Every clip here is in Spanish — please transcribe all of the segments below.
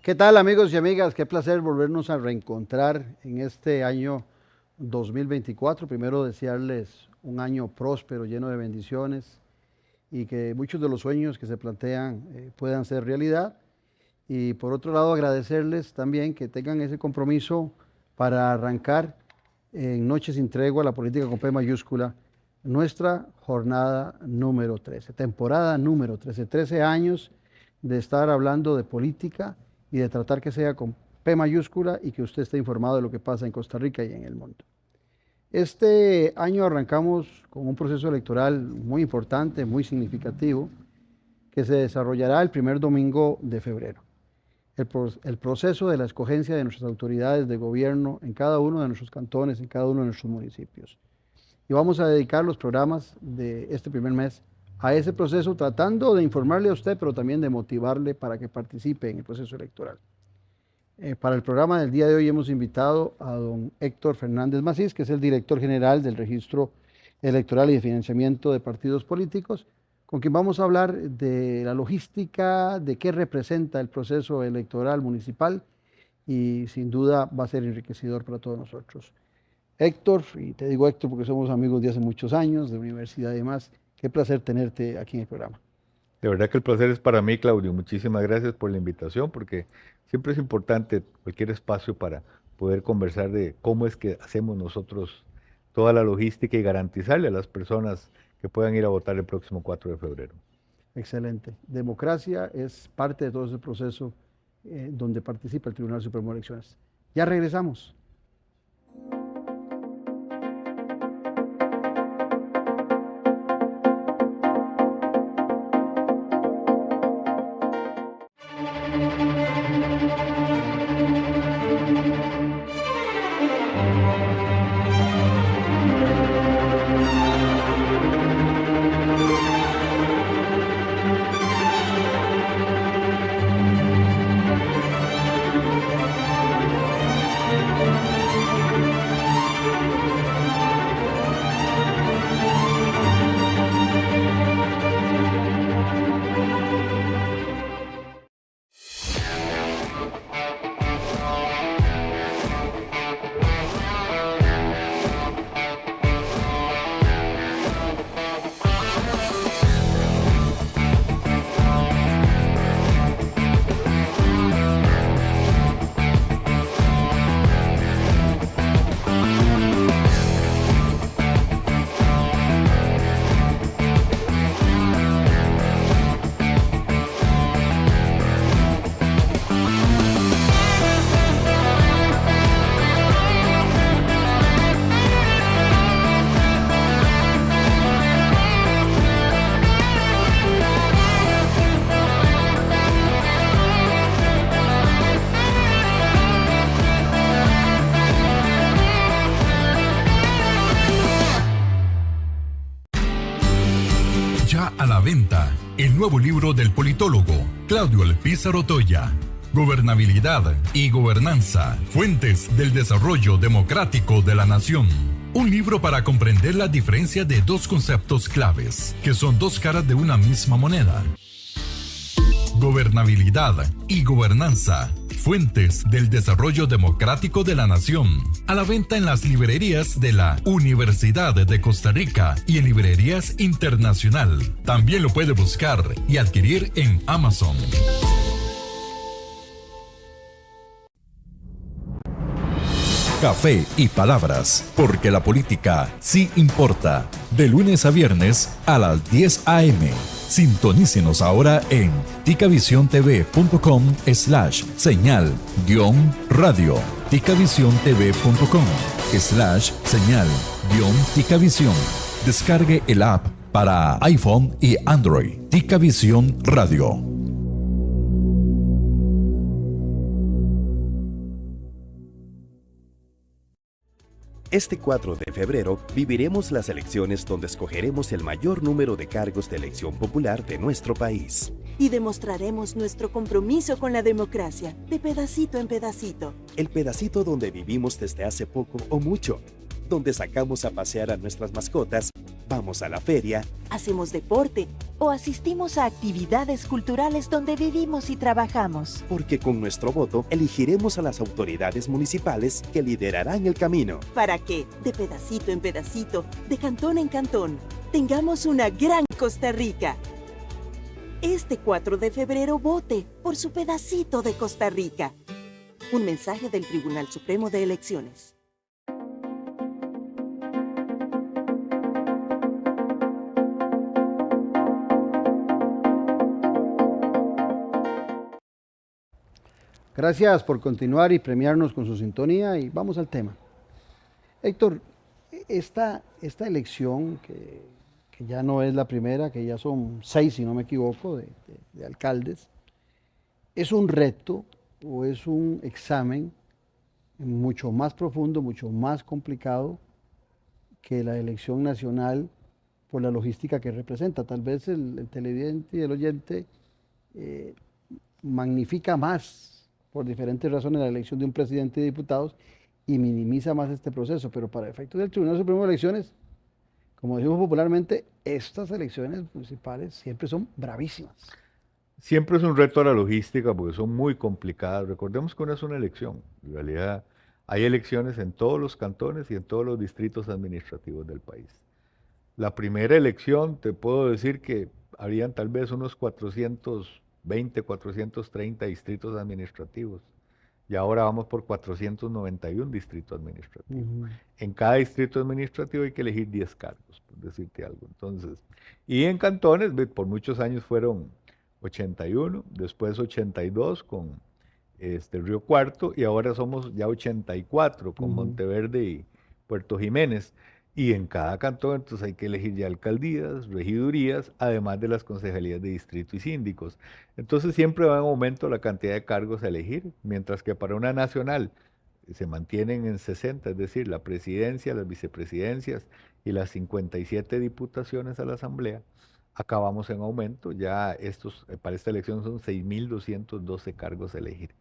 ¿Qué tal, amigos y amigas? Qué placer volvernos a reencontrar en este año 2024. Primero desearles un año próspero, lleno de bendiciones y que muchos de los sueños que se plantean puedan ser realidad. Y por otro lado, agradecerles también que tengan ese compromiso para arrancar en Noche sin Tregua, la política con P mayúscula, nuestra jornada número 13, temporada número 13, 13 años de estar hablando de política y de tratar que sea con P mayúscula y que usted esté informado de lo que pasa en Costa Rica y en el mundo. Este año arrancamos con un proceso electoral muy importante, muy significativo, que se desarrollará el primer domingo de febrero. El proceso de la escogencia de nuestras autoridades de gobierno en cada uno de nuestros cantones, en cada uno de nuestros municipios. Y vamos a dedicar los programas de este primer mes a ese proceso, tratando de informarle a usted, pero también de motivarle para que participe en el proceso electoral. Para el programa del día de hoy hemos invitado a don Héctor Fernández Macís, que es el director general del Registro Electoral y de Financiamiento de Partidos Políticos, con quien vamos a hablar de la logística, de qué representa el proceso electoral municipal y sin duda va a ser enriquecedor para todos nosotros. Héctor, y te digo Héctor porque somos amigos de hace muchos años, de universidad y demás, qué placer tenerte aquí en el programa. De verdad que el placer es para mí, Claudio. Muchísimas gracias por la invitación, porque siempre es importante cualquier espacio para poder conversar de cómo es que hacemos nosotros toda la logística y garantizarle a las personas que puedan ir a votar el próximo 4 de febrero. Excelente. Democracia es parte de todo ese proceso donde participa el Tribunal Supremo de Elecciones. Ya regresamos. A la venta, el nuevo libro del politólogo Claudio Alpizar Otoya, Gobernabilidad y Gobernanza, Fuentes del Desarrollo Democrático de la Nación. Un libro para comprender la diferencia de dos conceptos claves, que son dos caras de una misma moneda. Gobernabilidad y Gobernanza, Fuentes del Desarrollo Democrático de la Nación. A la venta en las librerías de la Universidad de Costa Rica y en librerías internacional. También lo puede buscar y adquirir en Amazon. Café y palabras, porque la política sí importa. De lunes a viernes a las 10 a.m. Sintonícenos ahora en ticavisiontv.com/señal-radio. ticavisiontv.com/señal-ticavisión. Descargue el app para iPhone y Android. Ticavisión Radio. Este 4 de febrero viviremos las elecciones donde escogeremos el mayor número de cargos de elección popular de nuestro país. Y demostraremos nuestro compromiso con la democracia, de pedacito en pedacito. El pedacito donde vivimos desde hace poco o mucho, donde sacamos a pasear a nuestras mascotas, vamos a la feria, Hacemos deporte o asistimos a actividades culturales donde vivimos y trabajamos. porque con nuestro voto elegiremos a las autoridades municipales que liderarán el camino. para que, de pedacito en pedacito, de cantón en cantón, tengamos una gran Costa Rica. Este 4 de febrero vote por su pedacito de Costa Rica. Un mensaje del Tribunal Supremo de Elecciones. Gracias por continuar y premiarnos con su sintonía y vamos al tema. Héctor, esta elección, que ya no es la primera, que ya son 6, si no me equivoco, de alcaldes, ¿es un reto o es un examen mucho más profundo, mucho más complicado que la elección nacional por la logística que representa? Tal vez el televidente y el oyente magnifica más por diferentes razones la elección de un presidente y diputados y minimiza más este proceso, pero para efectos del Tribunal Supremo de Elecciones, como decimos popularmente, estas elecciones municipales siempre son bravísimas. Siempre es un reto a la logística porque son muy complicadas. Recordemos que no es una elección. En realidad hay elecciones en todos los cantones y en todos los distritos administrativos del país. La primera elección, te puedo decir que habrían tal vez unos 420, 430 distritos administrativos. Y ahora vamos por 491 distritos administrativos. En cada distrito administrativo hay que elegir 10 cargos, por decirte algo. Entonces, y en cantones, por muchos años fueron 81, después 82 con Río Cuarto y ahora somos ya 84 con Monteverde y Puerto Jiménez. Y en cada cantón entonces hay que elegir ya alcaldías, regidurías, además de las concejalías de distrito y síndicos. Entonces siempre va en aumento la cantidad de cargos a elegir, mientras que para una nacional se mantienen en 60, es decir, la presidencia, las vicepresidencias y las 57 diputaciones a la asamblea. Acá vamos en aumento, ya para esta elección son 6.212 cargos a elegir.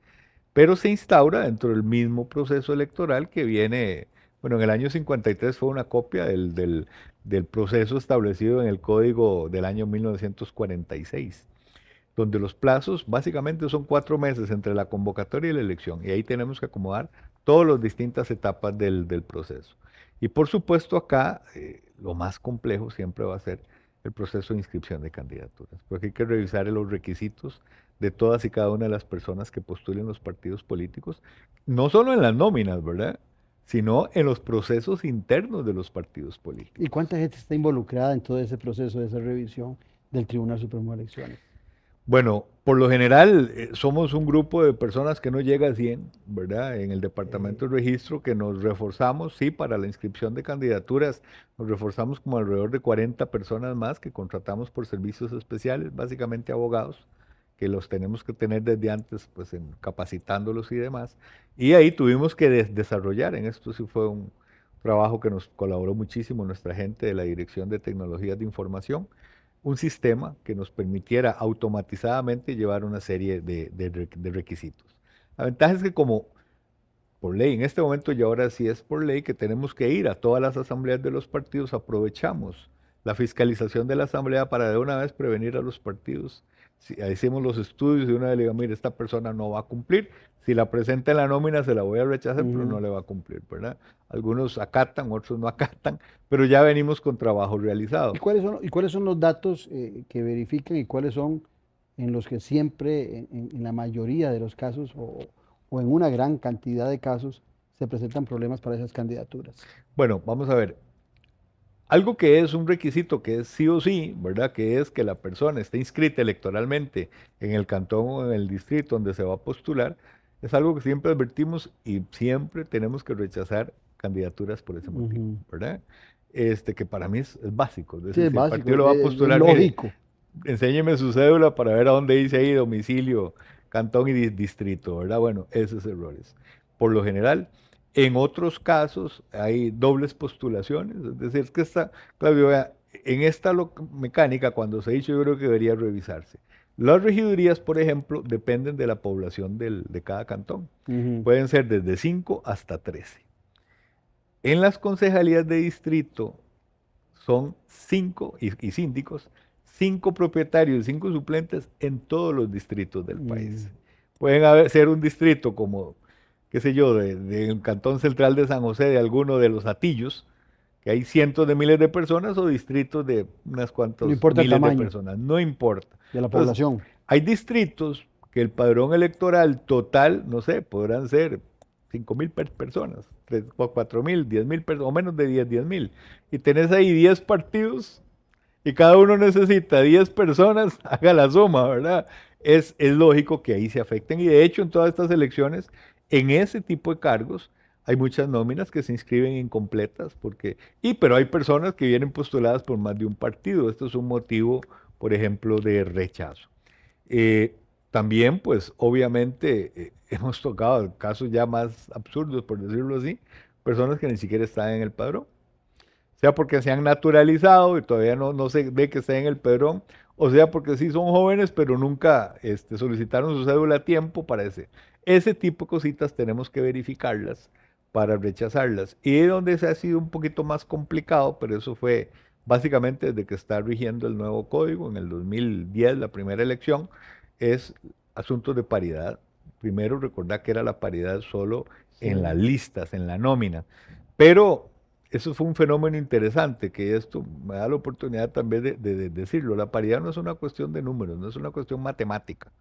Pero se instaura dentro del mismo proceso electoral que viene, bueno, en el año 53 fue una copia del proceso establecido en el Código del año 1946, donde los plazos básicamente son 4 meses entre la convocatoria y la elección, y ahí tenemos que acomodar todas las distintas etapas del proceso. Y por supuesto acá lo más complejo siempre va a ser el proceso de inscripción de candidaturas, porque hay que revisar los requisitos de todas y cada una de las personas que postulen los partidos políticos, no solo en las nóminas, ¿verdad?, sino en los procesos internos de los partidos políticos. ¿Y cuánta gente está involucrada en todo ese proceso de esa revisión del Tribunal Supremo de Elecciones? Bueno, por lo general somos un grupo de personas que no llega a 100, ¿verdad? En el departamento de registro que nos reforzamos, sí, para la inscripción de candidaturas, nos reforzamos como alrededor de 40 personas más que contratamos por servicios especiales, básicamente abogados, que los tenemos que tener desde antes, pues capacitándolos y demás. Y ahí tuvimos que desarrollar, en esto sí fue un trabajo que nos colaboró muchísimo nuestra gente de la Dirección de Tecnologías de Información, un sistema que nos permitiera automatizadamente llevar una serie de requisitos. La ventaja es que como por ley, en este momento y ahora sí es por ley que tenemos que ir a todas las asambleas de los partidos, aprovechamos la fiscalización de la asamblea para de una vez prevenir a los partidos. Si hicimos los estudios y de una vez le digo, mire, esta persona no va a cumplir, si la presenta en la nómina se la voy a rechazar, pero no le va a cumplir, ¿verdad? Algunos acatan, otros no acatan, pero ya venimos con trabajo realizado. ¿Y cuáles son los datos que verifican y cuáles son en los que siempre, en la mayoría de los casos o en una gran cantidad de casos, se presentan problemas para esas candidaturas? Bueno, vamos a ver. Algo que es un requisito que es sí o sí, ¿verdad? Que es que la persona esté inscrita electoralmente en el cantón o en el distrito donde se va a postular, es algo que siempre advertimos y siempre tenemos que rechazar candidaturas por ese motivo, ¿verdad? Que para mí es básico. Es decir, Sí, es si básico, el partido lo va a postular, es mire, lógico. enséñeme su cédula para ver a dónde dice ahí domicilio, cantón y distrito, ¿verdad? Bueno, esos errores. Por lo general, en otros casos hay dobles postulaciones, es decir, es que Claudio, vea, en esta mecánica, cuando se ha dicho, yo creo que debería revisarse. Las regidurías, por ejemplo, dependen de la población de cada cantón. Pueden ser desde 5 hasta 13. En las concejalías de distrito son 5, y síndicos, 5 propietarios, 5 suplentes en todos los distritos del país. Pueden ser un distrito como, qué sé yo, del Cantón Central de San José, de alguno de los Atillos, que hay cientos de miles de personas, o distritos de unas cuantas No importa el miles de tamaño personas, no importa. de la Entonces, población. hay distritos que el padrón electoral total, no sé, podrán ser 5,000 personas, 4,000, 10,000 personas, o menos de 10,000. Y tenés ahí 10 partidos y cada uno necesita 10 personas, haga la suma, ¿verdad? Es lógico que ahí se afecten. Y de hecho, en todas estas elecciones, en ese tipo de cargos, hay muchas nóminas que se inscriben incompletas, pero hay personas que vienen postuladas por más de un partido. Esto es un motivo, por ejemplo, de rechazo. También, pues, obviamente, hemos tocado casos ya más absurdos, por decirlo así, personas que ni siquiera están en el padrón, sea porque se han naturalizado y todavía no se ve que estén en el padrón, o sea porque sí son jóvenes, pero nunca solicitaron su cédula a tiempo para ese tipo de cositas tenemos que verificarlas para rechazarlas. Y donde se ha sido un poquito más complicado, pero eso fue básicamente desde que está rigiendo el nuevo código, en el 2010, la primera elección, es asuntos de paridad. Primero, recordar que era la paridad solo en las listas, en la nómina. Pero eso fue un fenómeno interesante, que esto me da la oportunidad también de decirlo. La paridad no es una cuestión de números, no es una cuestión matemática.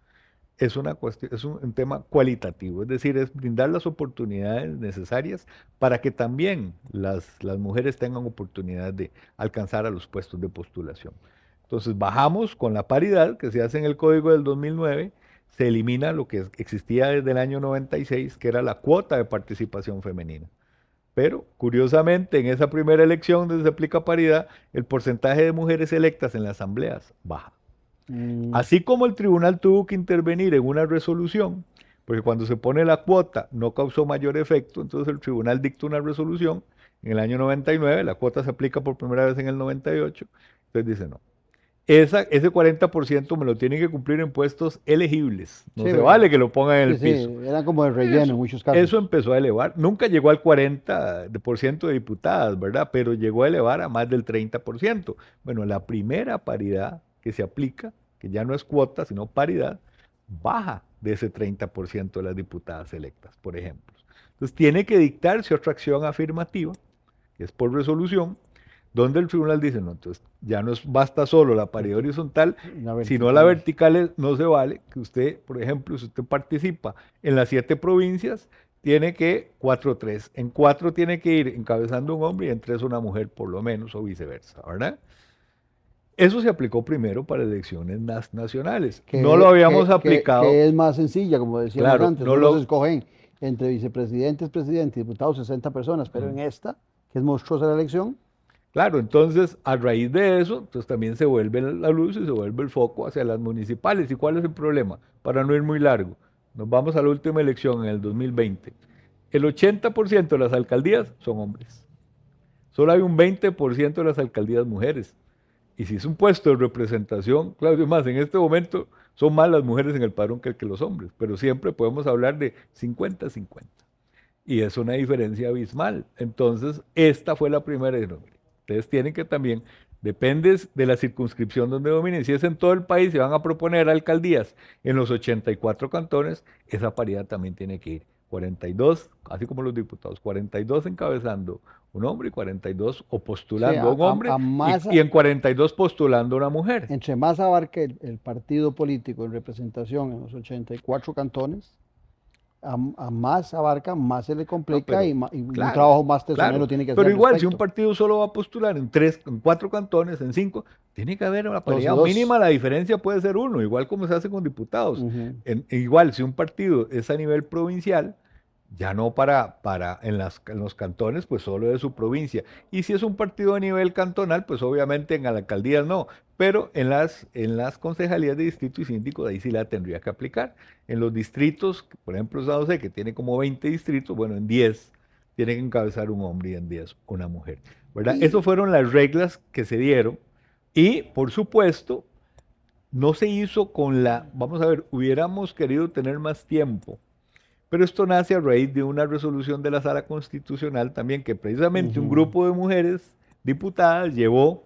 Es un tema cualitativo, es decir, es brindar las oportunidades necesarias para que también las mujeres tengan oportunidad de alcanzar a los puestos de postulación. Entonces bajamos con la paridad que se hace en el código del 2009, se elimina lo que existía desde el año 96, que era la cuota de participación femenina. Pero, curiosamente, en esa primera elección donde se aplica paridad, el porcentaje de mujeres electas en las asambleas baja. Así como el tribunal tuvo que intervenir en una resolución, porque cuando se pone la cuota no causó mayor efecto, entonces el tribunal dictó una resolución en el año 99, la cuota se aplica por primera vez en el 98, entonces dice no. Ese 40% me lo tienen que cumplir en puestos elegibles. No se vale que lo pongan en el piso. Sí, era como de relleno en muchos casos. Eso empezó a elevar. Nunca llegó al 40% de diputadas, ¿verdad? Pero llegó a elevar a más del 30%. Bueno, la primera paridad que se aplica, que ya no es cuota, sino paridad, baja de ese 30% de las diputadas electas, por ejemplo. Entonces tiene que dictarse otra acción afirmativa, que es por resolución, donde el tribunal dice, no, entonces ya no basta solo la paridad horizontal, sino la vertical no se vale, que usted, por ejemplo, si usted participa en las 7 provincias, tiene que 4-3, en 4 tiene que ir encabezando un hombre y en 3 una mujer por lo menos, o viceversa, ¿verdad? Eso se aplicó primero para elecciones nacionales, no lo habíamos aplicado. Que es más sencilla, como decíamos antes, no se escogen entre vicepresidentes, presidentes y diputados 60 personas, pero en esta, que es monstruosa la elección. Claro, entonces a raíz de eso, entonces también se vuelve la luz y se vuelve el foco hacia las municipales. ¿Y cuál es el problema? Para no ir muy largo, nos vamos a la última elección en el 2020. El 80% de las alcaldías son hombres. Solo hay un 20% de las alcaldías mujeres. Y si es un puesto de representación, Claudio, más en este momento son más las mujeres en el padrón que los hombres, pero siempre podemos hablar de 50-50. Y es una diferencia abismal. Entonces, esta fue la primera. Ustedes tienen que también, depende de la circunscripción donde dominen. Si es en todo el país, se van a proponer alcaldías en los 84 cantones, esa paridad también tiene que ir. 42, así como los diputados, 42 encabezando un hombre y 42 o postulando a un hombre y en 42 postulando a una mujer. Entre más abarque el partido político en representación en los 84 cantones, a más abarca, más se le complica y un trabajo más tesonero tiene que hacer. Pero igual, si un partido solo va a postular en 4 cantones, en 5, tiene que haber una paridad mínima, la diferencia puede ser 1, igual como se hace con diputados. Igual, si un partido es a nivel provincial, ya no en los cantones, pues solo de su provincia. Y si es un partido a nivel cantonal, pues obviamente en las alcaldías no, pero en las concejalías de distrito y síndico, de ahí sí la tendría que aplicar. En los distritos, por ejemplo, San José, que tiene como 20 distritos, bueno, en 10 tiene que encabezar un hombre y en 10 una mujer, ¿verdad? Esas fueron las reglas que se dieron y, por supuesto, no se hizo vamos a ver, hubiéramos querido tener más tiempo, pero esto nace a raíz de una resolución de la Sala Constitucional también, que precisamente un grupo de mujeres diputadas llevó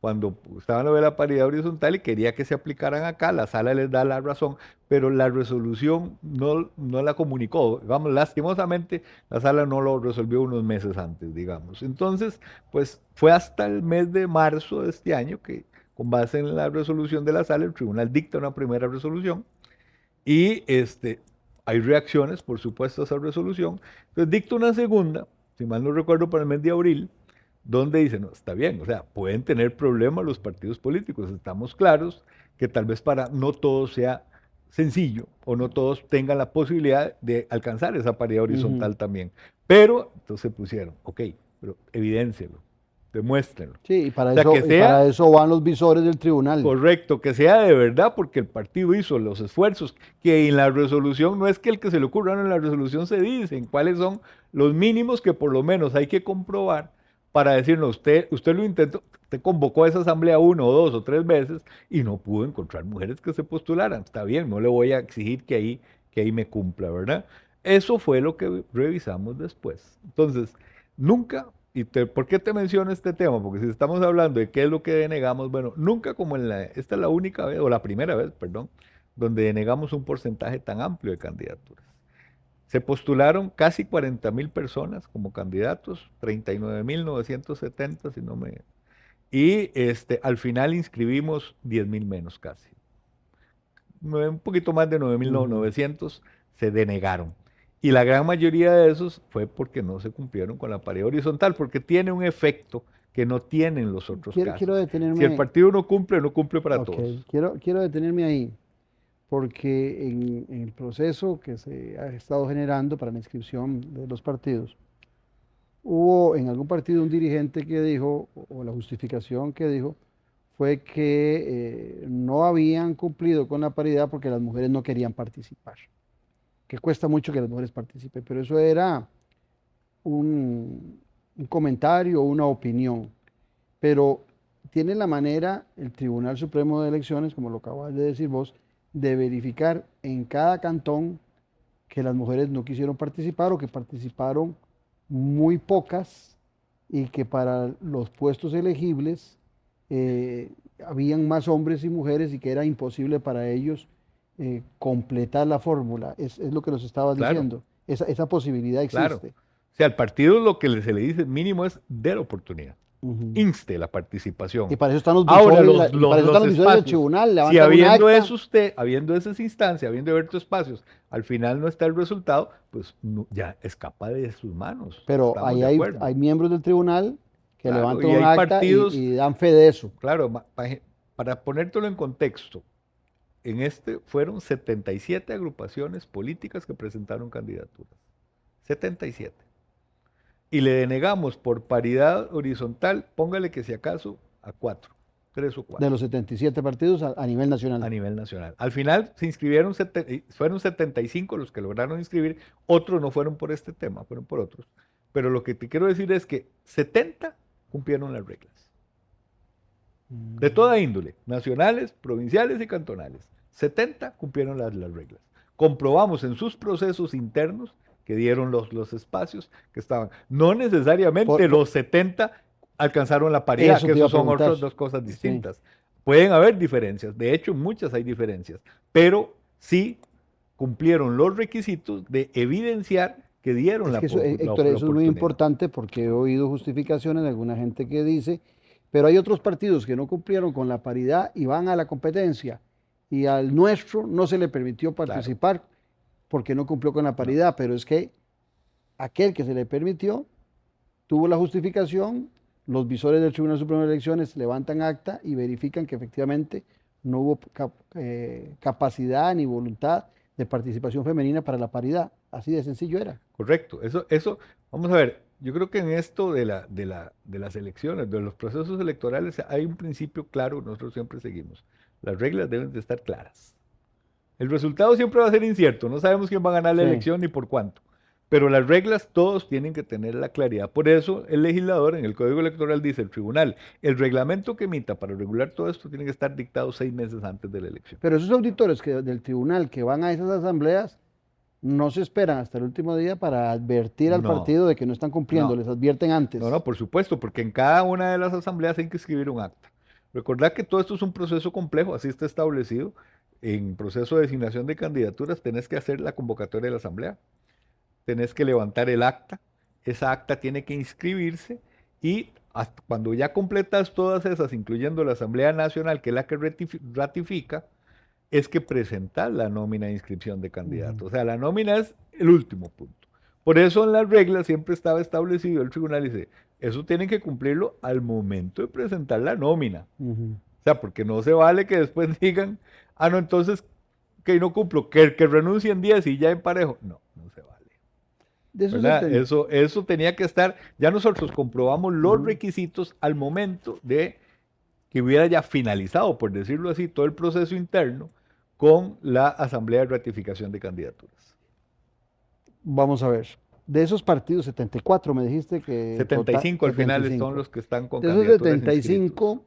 cuando estaban lo de la paridad horizontal y quería que se aplicaran acá, la sala les da la razón, pero la resolución no la comunicó. Digamos, lastimosamente, la sala no lo resolvió unos meses antes, digamos. Entonces, pues fue hasta el mes de marzo de este año que, con base en la resolución de la sala, el tribunal dicta una primera resolución y hay reacciones, por supuesto, a esa resolución. Entonces dicta una segunda, si mal no recuerdo, para el mes de abril, donde dice, no, está bien, o sea, pueden tener problemas los partidos políticos, estamos claros que tal vez para no todo sea sencillo o no todos tengan la posibilidad de alcanzar esa paridad horizontal también. Pero, entonces pusieron, ok, pero evidéncielo, demuéstrenlo. Sí, y para, O sea, eso, que y sea para eso van los visores del tribunal. correcto, que sea de verdad, porque el partido hizo los esfuerzos, que en la resolución no es que el que se le ocurra, no, en la resolución se dicen cuáles son los mínimos que por lo menos hay que comprobar para decirnos, usted lo intentó, usted convocó a esa asamblea 1 o 2 o 3 veces y no pudo encontrar mujeres que se postularan. Está bien, no le voy a exigir que ahí me cumpla, ¿verdad? Eso fue lo que revisamos después. Entonces, nunca, ¿por qué te menciono este tema? Porque si estamos hablando de qué es lo que denegamos, bueno, nunca como esta es la única vez, o la primera vez, perdón, donde denegamos un porcentaje tan amplio de candidaturas. Se postularon casi 40,000 personas como candidatos, 39,970, si no me... Y al final inscribimos 10,000 menos casi. Un poquito más de 9,900 se denegaron. Y la gran mayoría de esos fue porque no se cumplieron con la paridad horizontal, porque tiene un efecto que no tienen los otros casos. Quiero detenerme. Si el partido no cumple para Okay. todos. Quiero detenerme ahí, porque en el proceso que se ha estado generando para la inscripción de los partidos, hubo en algún partido un dirigente que dijo, o la justificación que dijo, fue que no habían cumplido con la paridad porque las mujeres no querían participar, que cuesta mucho que las mujeres participen, pero eso era un comentario, una opinión, pero tiene la manera el Tribunal Supremo de Elecciones, como lo acabas de decir vos, de verificar en cada cantón que las mujeres no quisieron participar o que participaron muy pocas y que para los puestos elegibles habían más hombres y mujeres y que era imposible para ellos completar la fórmula. Es lo que nos estabas diciendo. Esa posibilidad existe. Claro. O sea, al partido lo que se le dice mínimo es de la oportunidad. Inste la participación. Y para eso están los visores, ahora, los visores del tribunal. Si habiendo eso habiendo esas instancias, habiendo abierto espacios, al final no está el resultado, pues ya escapa de sus manos. Pero ahí hay miembros del tribunal que levantan un acta y dan fe de eso. Claro, para ponértelo en contexto, fueron 77 agrupaciones políticas que presentaron candidaturas. 77. Y le denegamos por paridad horizontal, póngale que si acaso a 3 o 4. De los 77 partidos a nivel nacional. A nivel nacional. Al final se inscribieron, fueron 75 los que lograron inscribir, otros no fueron por este tema, fueron por otros. Pero lo que te quiero decir es que 70 cumplieron las reglas. De toda índole, nacionales, provinciales y cantonales. 70 cumplieron las reglas. Comprobamos en sus procesos internos que dieron los espacios que estaban. No necesariamente los 70 alcanzaron la paridad, que eso son otras dos cosas distintas. Sí. Pueden haber diferencias, de hecho muchas hay diferencias, pero sí cumplieron los requisitos de evidenciar que dieron Héctor, eso es muy importante porque he oído justificaciones de alguna gente que dice, pero hay otros partidos que no cumplieron con la paridad y van a la competencia y al nuestro no se le permitió participar. Claro. Porque no cumplió con la paridad, pero es que aquel que se le permitió tuvo la justificación, los visores del Tribunal Supremo de Elecciones levantan acta y verifican que efectivamente no hubo capacidad ni voluntad de participación femenina para la paridad. Así de sencillo era. Correcto. Eso, vamos a ver, yo creo que en esto de las elecciones, de los procesos electorales, hay un principio claro que nosotros siempre seguimos. Las reglas deben de estar claras. El resultado siempre va a ser incierto, no sabemos quién va a ganar la elección ni por cuánto, pero las reglas todos tienen que tener la claridad. Por eso el legislador en el Código Electoral dice, el tribunal, el reglamento que emita para regular todo esto tiene que estar dictado 6 meses antes de la elección. Pero esos auditores del tribunal que van a esas asambleas no se esperan hasta el último día para advertir al No, partido de que no están cumpliendo, no. les advierten antes. No, por supuesto, porque en cada una de las asambleas hay que escribir un acta. Recordad que todo esto es un proceso complejo, así está establecido. En proceso de designación de candidaturas tenés que hacer la convocatoria de la asamblea, tenés que levantar el acta, esa acta tiene que inscribirse y cuando ya completas todas esas, incluyendo la Asamblea Nacional, que es la que ratifica, es que presentas la nómina de inscripción de candidatos. O sea, la nómina es el último punto. Por eso en las reglas siempre estaba establecido, el tribunal dice, eso tienen que cumplirlo al momento de presentar la nómina. O sea, porque no se vale que después digan, no, entonces que no cumplo, que renuncien 10 y ya emparejo. No, no se vale. De eso ¿Verdad? Eso tenía que estar, ya nosotros comprobamos los requisitos al momento de que hubiera ya finalizado, por decirlo así, todo el proceso interno con la Asamblea de Ratificación de Candidaturas. Vamos a ver. De esos partidos, 74 me dijiste que... 75 al final 75. son los que están con De esos candidaturas 75,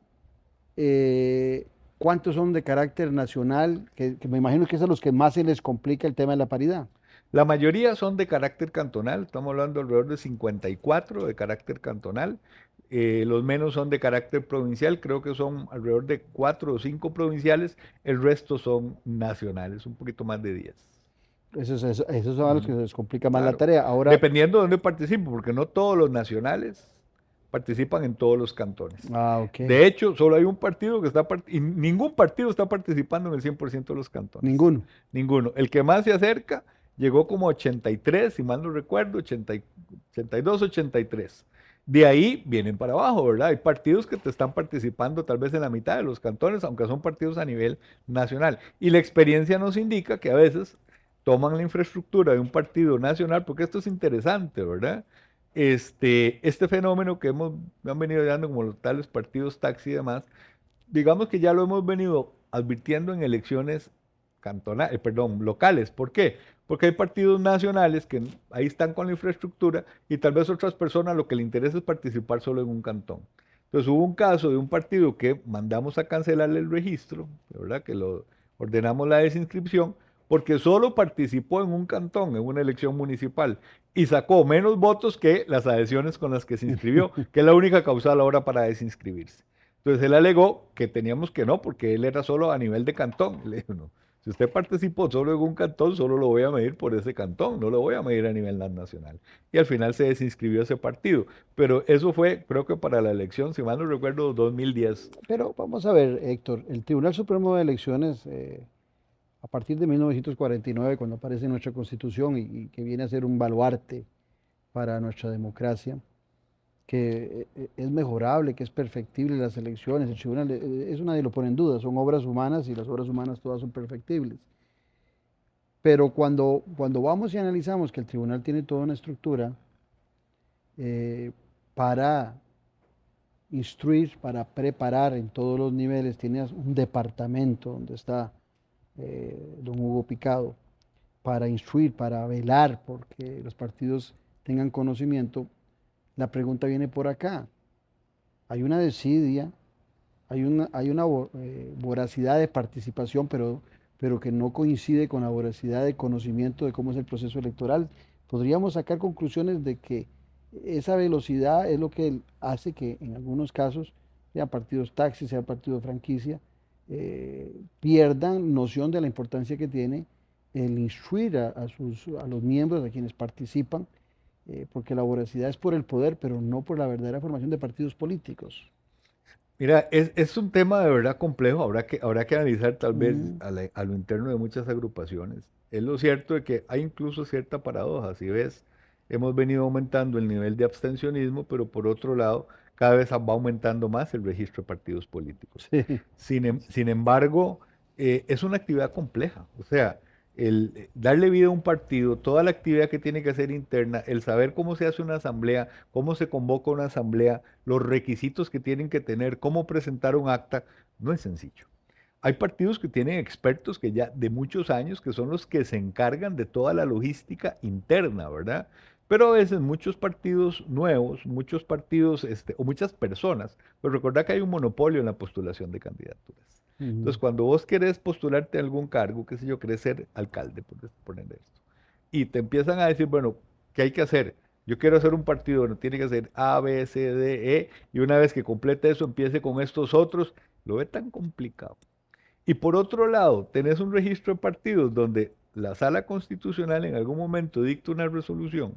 ¿cuántos son de carácter nacional? Que me imagino que es a los que más se les complica el tema de la paridad. La mayoría son de carácter cantonal, estamos hablando alrededor de 54 de carácter cantonal. Los menos son de carácter provincial, creo que son alrededor de 4 o 5 provinciales, el resto son nacionales, un poquito más de 10. Esos son a los que se les complica más la Claro. tarea. Ahora, Dependiendo de dónde participen, porque no todos los nacionales participan en todos los cantones. ok. De hecho, solo hay un partido que está, y ningún partido está participando en el 100% de los cantones. Ninguno. Ninguno. El que más se acerca llegó como 83, si mal no recuerdo, 82, 83. De ahí vienen para abajo, ¿verdad? Hay partidos que te están participando tal vez en la mitad de los cantones, aunque son partidos a nivel nacional. Y la experiencia nos indica que a veces toman la infraestructura de un partido nacional, porque esto es interesante, ¿verdad? Este fenómeno que han venido dando como los tales partidos taxi y demás, digamos que ya lo hemos venido advirtiendo en elecciones locales. ¿Por qué? Porque hay partidos nacionales que ahí están con la infraestructura y tal vez otras personas lo que les interesa es participar solo en un cantón. Entonces hubo un caso de un partido que mandamos a cancelarle el registro, ¿verdad? Que lo ordenamos la desinscripción, porque solo participó en un cantón, en una elección municipal, y sacó menos votos que las adhesiones con las que se inscribió, que es la única causal ahora para desinscribirse. Entonces él alegó que teníamos que no, porque él era solo a nivel de cantón. Le dijo, no, si usted participó solo en un cantón, solo lo voy a medir por ese cantón, no lo voy a medir a nivel nacional. Y al final se desinscribió ese partido. Pero eso fue, creo que para la elección, si mal no recuerdo, 2010. Pero vamos a ver, Héctor, el Tribunal Supremo de Elecciones, a partir de 1949, cuando aparece nuestra Constitución y que viene a ser un baluarte para nuestra democracia, que es mejorable, que es perfectible las elecciones, el tribunal, eso nadie lo pone en duda, son obras humanas y las obras humanas todas son perfectibles. Pero cuando vamos y analizamos que el tribunal tiene toda una estructura para instruir, para preparar en todos los niveles, tiene un departamento donde está don Hugo Picado, para instruir, para velar porque los partidos tengan conocimiento. La pregunta viene por acá. Hay una desidia, hay una voracidad de participación, pero que no coincide con la voracidad de conocimiento de cómo es el proceso electoral. Podríamos sacar conclusiones de que esa velocidad es lo que hace que en algunos casos, sean partidos taxi, sea partido franquicia, pierdan noción de la importancia que tiene el instruir a los miembros, a quienes participan, porque la voracidad es por el poder, pero no por la verdadera formación de partidos políticos. Mira, es un tema de verdad complejo, habrá que analizar tal vez a lo interno de muchas agrupaciones. Es lo cierto de que hay incluso cierta paradoja, si ves, hemos venido aumentando el nivel de abstencionismo, pero por otro lado, cada vez va aumentando más el registro de partidos políticos. Sí. Sin embargo, es una actividad compleja, o sea, el darle vida a un partido, toda la actividad que tiene que hacer interna, el saber cómo se hace una asamblea, cómo se convoca una asamblea, los requisitos que tienen que tener, cómo presentar un acta, no es sencillo. Hay partidos que tienen expertos que ya de muchos años, que son los que se encargan de toda la logística interna, ¿verdad? Pero a veces muchos partidos nuevos, muchos partidos o muchas personas, pues recordad que hay un monopolio en la postulación de candidaturas. Entonces, cuando vos querés postularte a algún cargo, qué sé yo, querés ser alcalde, por poner esto, y te empiezan a decir, bueno, ¿qué hay que hacer? Yo quiero hacer un partido, bueno, tiene que ser A, B, C, D, E, y una vez que complete eso, empiece con estos otros, lo ve tan complicado. Y por otro lado, tenés un registro de partidos donde la Sala Constitucional en algún momento dicta una resolución,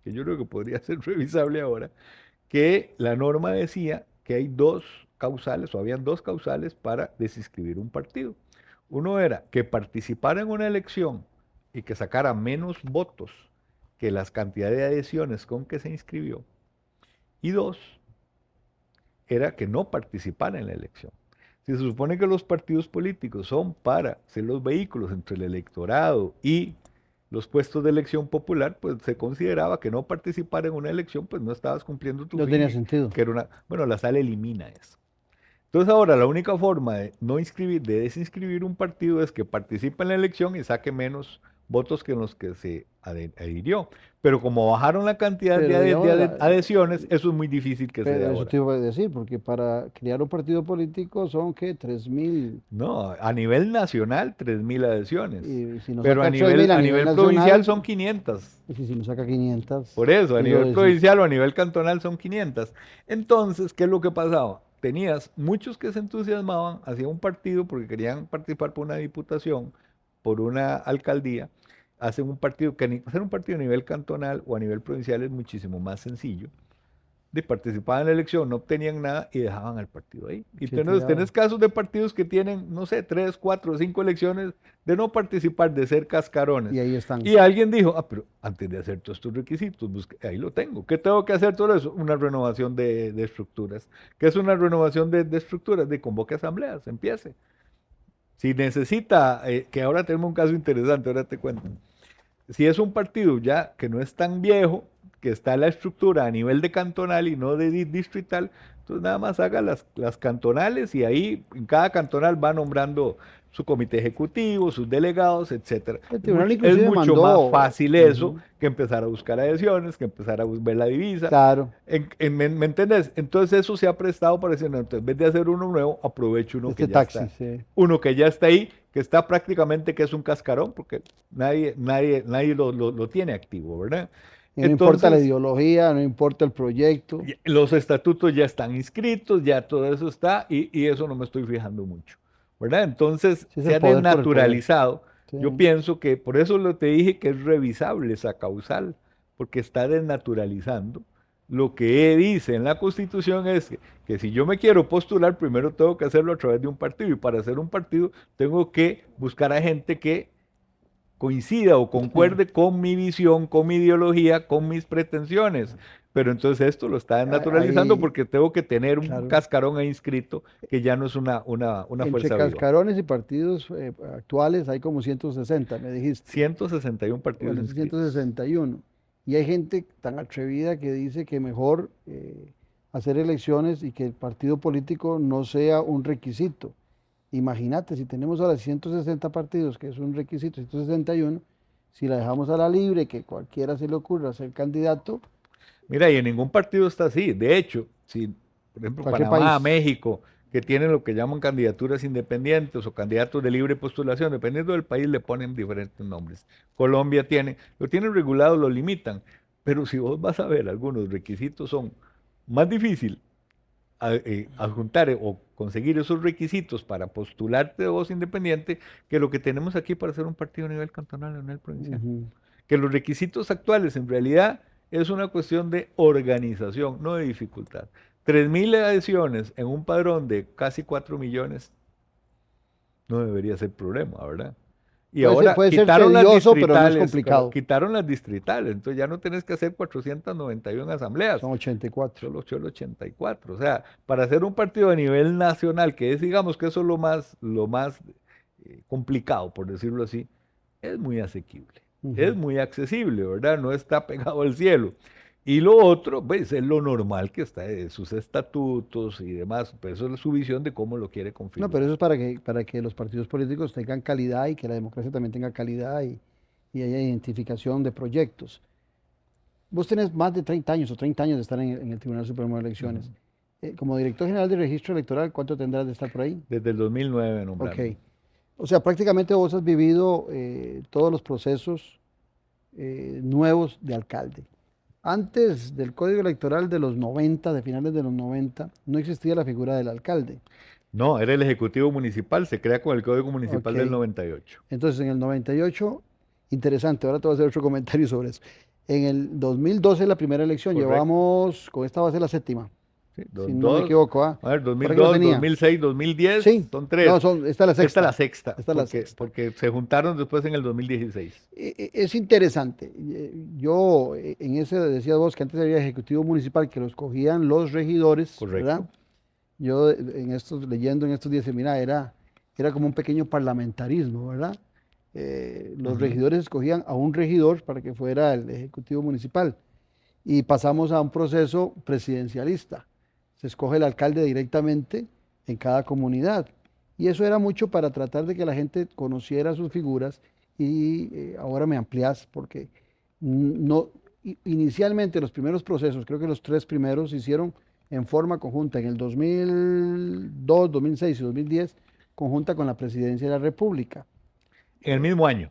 que yo creo que podría ser revisable ahora, que la norma decía que hay dos causales, o habían dos causales para desinscribir un partido. Uno era que participara en una elección y que sacara menos votos que las cantidades de adhesiones con que se inscribió. Y dos, era que no participara en la elección. Si se supone que los partidos políticos son para ser los vehículos entre el electorado y los puestos de elección popular, pues se consideraba que no participar en una elección, pues no estabas cumpliendo tu No fin, tenía sentido. que era una, bueno, la sala elimina eso. Entonces ahora la única forma de no inscribir, de desinscribir un partido es que participe en la elección y saque menos votos que en los que se adhirió. Pero como bajaron la cantidad de, Pero digamos, adhesiones, eso es muy difícil que se dé pero eso ahora. te iba a decir, porque para crear un partido político son, ¿qué? 3.000. No, a nivel nacional 3.000 adhesiones, Y si nos pero saca a 3.000 nivel nacional, provincial son 500. y si nos saca 500. Por eso, a es lo nivel de- provincial o a nivel cantonal son 500. Entonces, ¿qué es lo que pasaba? Tenías muchos que se entusiasmaban hacia un partido porque querían participar por una diputación, por una alcaldía. Hacen un partido que hacer un partido a nivel cantonal o a nivel provincial es muchísimo más sencillo. De participaban en la elección, no obtenían nada y dejaban al partido ahí. Y Sí, tenés tirado. casos de partidos que tienen, no sé, 3, 4, 5 elecciones de no participar, de ser cascarones. Y ahí están. Y alguien dijo, pero antes de hacer todos estos requisitos, ahí lo tengo. ¿Qué tengo que hacer todo eso? Una renovación de estructuras. ¿Qué es una renovación de estructuras? De convoque asambleas, empiece. Si necesita, que ahora tenemos un caso interesante, ahora te cuento. Si es un partido ya que no es tan viejo, que está la estructura a nivel de cantonal y no de distrital, entonces nada más haga las cantonales y ahí en cada cantonal va nombrando su comité ejecutivo, sus delegados, etcétera. El tribunal Es inclusive mucho mandó- más fácil eso Ujú. que empezar a buscar adhesiones, que empezar a ver la divisa. Claro. ¿Me entendés? Entonces eso se ha prestado para decir, no, entonces, en vez de hacer uno nuevo, aprovecho uno Este que ya taxi, está. sí. Uno que ya está ahí, que está prácticamente que es un cascarón, porque nadie lo tiene activo, ¿verdad? Y no importa la Entonces, ideología, no importa el proyecto. los estatutos ya están inscritos, ya todo eso está, y eso no me estoy fijando mucho, ¿verdad? Entonces, Sí, es se el ha poder por el poder. desnaturalizado. Sí. Yo pienso que, por eso te dije que es revisable esa causal, porque está desnaturalizando. Lo que dice en la Constitución es que si yo me quiero postular, primero tengo que hacerlo a través de un partido, y para hacer un partido tengo que buscar a gente que coincida o concuerde con mi visión, con mi ideología, con mis pretensiones. Pero entonces esto lo está desnaturalizando Ahí, porque tengo que tener un claro. cascarón ahí inscrito que ya no es una Entre fuerza viva. cascarones y partidos actuales hay como 160, me dijiste. 161 partidos Bueno, inscritos. 161. Y hay gente tan atrevida que dice que mejor hacer elecciones y que el partido político no sea un requisito. Imagínate, si tenemos ahora 160 partidos, que es un requisito, 161, si la dejamos a la libre, que cualquiera se le ocurra ser candidato, Mira, y en ningún partido está así. De hecho, si, por ejemplo, Cualquier Panamá, país. México, que tienen lo que llaman candidaturas independientes o candidatos de libre postulación, dependiendo del país le ponen diferentes nombres. Colombia lo tienen regulado, lo limitan. Pero si vos vas a ver, algunos requisitos son más difíciles adjuntar o conseguir esos requisitos para postularte de voz independiente que lo que tenemos aquí para hacer un partido a nivel cantonal o a nivel provincial. Que los requisitos actuales en realidad es una cuestión de organización, no de dificultad. 3.000 adhesiones en un padrón de casi 4 millones no debería ser problema, ¿verdad? Y ahora puede ser quitaron las tedioso, pero no es distritales, complicado. quitaron las distritales, entonces ya no tenés que hacer 491 asambleas. Son 84. Solo 84. O sea, para hacer un partido a nivel nacional, que es, digamos, que eso es lo más complicado, por decirlo así, es muy asequible, es muy accesible, ¿verdad? No está pegado al cielo. Y lo otro, pues, es lo normal que está de sus estatutos y demás, pues eso es su visión de cómo lo quiere configurar. No, pero eso es para que los partidos políticos tengan calidad y que la democracia también tenga calidad y haya identificación de proyectos. Vos tenés más de 30 años o 30 años de estar en el Tribunal Supremo de Elecciones. Como director general de registro electoral, ¿cuánto tendrás de estar por ahí? Desde el 2009 nombrado. Ok. O sea, prácticamente vos has vivido todos los procesos nuevos de alcalde. Antes del Código Electoral de los 90, de finales de los 90, no existía la figura del alcalde. No, era el Ejecutivo Municipal, se crea con el Código Municipal del Ok. 98. Entonces, en el 98, interesante, ahora te voy a hacer otro comentario sobre eso. En el 2012, la primera elección, Correcto. llevamos, con esta va a ser la séptima, Sí, si no me equivoco. a ver, Por aquí lo 2002, tenía. 2006, 2010, Sí, son tres. no, esta es la Esta sexta. es la sexta, Esta es la porque, sexta. porque se juntaron después en el 2016. Es interesante. Yo, en ese, decías vos que antes había ejecutivo municipal que lo escogían los regidores, Correcto. ¿verdad? Yo leyendo en estos días, mira, era como un pequeño parlamentarismo, ¿verdad? Los regidores escogían a un regidor para que fuera el ejecutivo municipal y pasamos a un proceso presidencialista. Se escoge el alcalde directamente en cada comunidad y eso era mucho para tratar de que la gente conociera sus figuras y ahora me amplias porque no, inicialmente los primeros procesos, creo que los tres primeros se hicieron en forma conjunta en el 2002, 2006 y 2010, conjunta con la presidencia de la República. En el mismo año.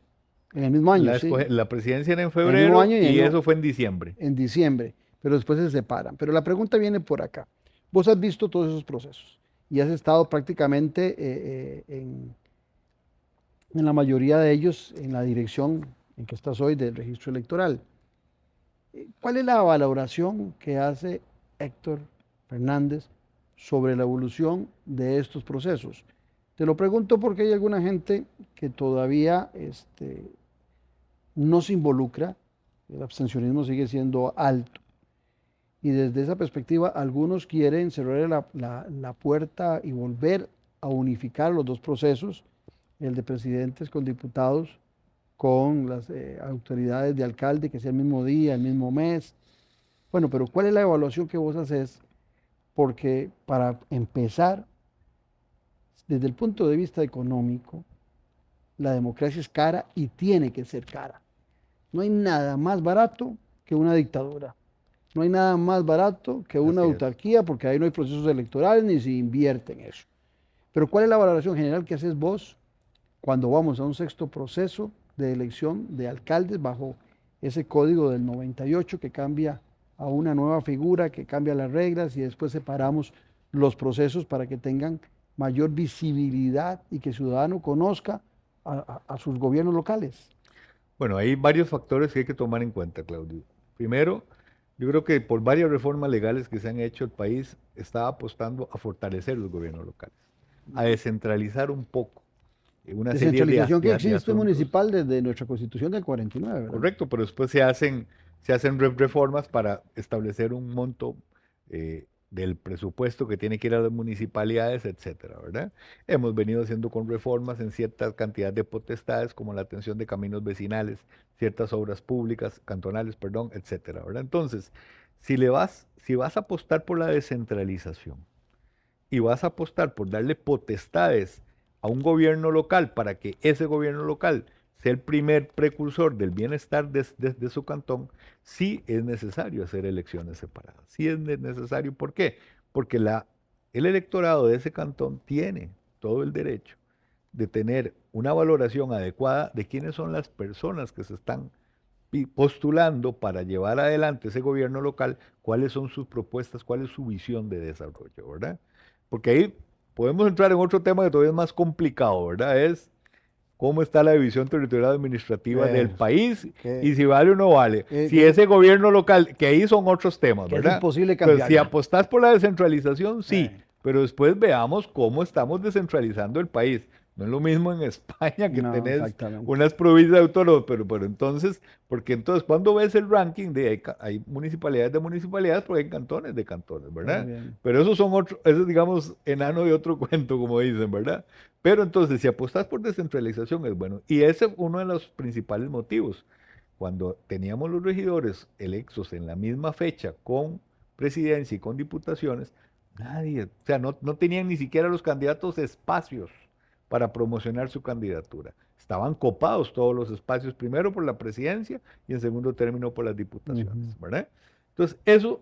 En el mismo año, La, sí, la presidencia era en el mismo febrero año y y en- eso fue en diciembre. en diciembre, pero después se separan. Pero la pregunta viene por acá. Vos has visto todos esos procesos y has estado prácticamente en la mayoría de ellos en la dirección en que estás hoy del registro electoral. ¿Cuál es la valoración que hace Héctor Fernández sobre la evolución de estos procesos? Te lo pregunto porque hay alguna gente que todavía no se involucra, el abstencionismo sigue siendo alto. Y desde esa perspectiva, algunos quieren cerrar la puerta y volver a unificar los dos procesos, el de presidentes con diputados, con las autoridades de alcalde, que sea el mismo día, el mismo mes. Bueno, pero ¿cuál es la evaluación que vos haces? Porque para empezar, desde el punto de vista económico, la democracia es cara y tiene que ser cara. No hay nada más barato que una dictadura. No hay nada más barato que una Así es. autarquía, porque ahí no hay procesos electorales ni se invierte en eso. Pero ¿cuál es la valoración general que haces vos cuando vamos a un sexto proceso de elección de alcaldes bajo ese código del 98 que cambia a una nueva figura, que cambia las reglas y después separamos los procesos para que tengan mayor visibilidad y que el ciudadano conozca a sus gobiernos locales? Bueno, hay varios factores que hay que tomar en cuenta, Claudio. Primero, yo creo que por varias reformas legales que se han hecho, el país está apostando a fortalecer los gobiernos locales, a descentralizar un poco una serie Descentralización que de existe asuntos. municipal desde nuestra constitución del 49, ¿verdad? Correcto, pero después se hacen reformas para establecer un monto del presupuesto que tiene que ir a las municipalidades, etcétera, ¿verdad? Hemos venido haciendo con reformas en cierta cantidad de potestades, como la atención de caminos vecinales, ciertas obras públicas, cantonales, perdón, etcétera, ¿verdad? Entonces, si vas a apostar por la descentralización y vas a apostar por darle potestades a un gobierno local para que ese gobierno local sea el primer precursor del bienestar de su cantón, sí es necesario hacer elecciones separadas. Sí es necesario. ¿Por qué? Porque el electorado de ese cantón tiene todo el derecho de tener una valoración adecuada de quiénes son las personas que se están postulando para llevar adelante ese gobierno local, cuáles son sus propuestas, cuál es su visión de desarrollo, ¿verdad? Porque ahí podemos entrar en otro tema que todavía es más complicado, ¿verdad? Es cómo está la división territorial administrativa del país que- y si vale o no vale. que- Si que- ese gobierno local, que ahí son otros temas, que es ¿verdad? imposible Entonces, si cambiarlo. apostás por la descentralización, sí, Eh. pero después veamos cómo estamos descentralizando el país. No es lo mismo en España que No, tenés exactamente. unas provincias autónomas, pero entonces, porque entonces cuando ves el ranking hay municipalidades de municipalidades, porque hay cantones de cantones, ¿verdad? Muy bien. Pero esos son otros, eso es digamos enano de otro cuento, como dicen, ¿verdad? Pero entonces, si apostás por descentralización es bueno. Y ese es uno de los principales motivos. Cuando teníamos los regidores electos en la misma fecha con presidencia y con diputaciones, nadie, o sea, no tenían ni siquiera los candidatos espacios para promocionar su candidatura. Estaban copados todos los espacios, primero por la presidencia y en segundo término por las diputaciones, ¿verdad? Entonces, eso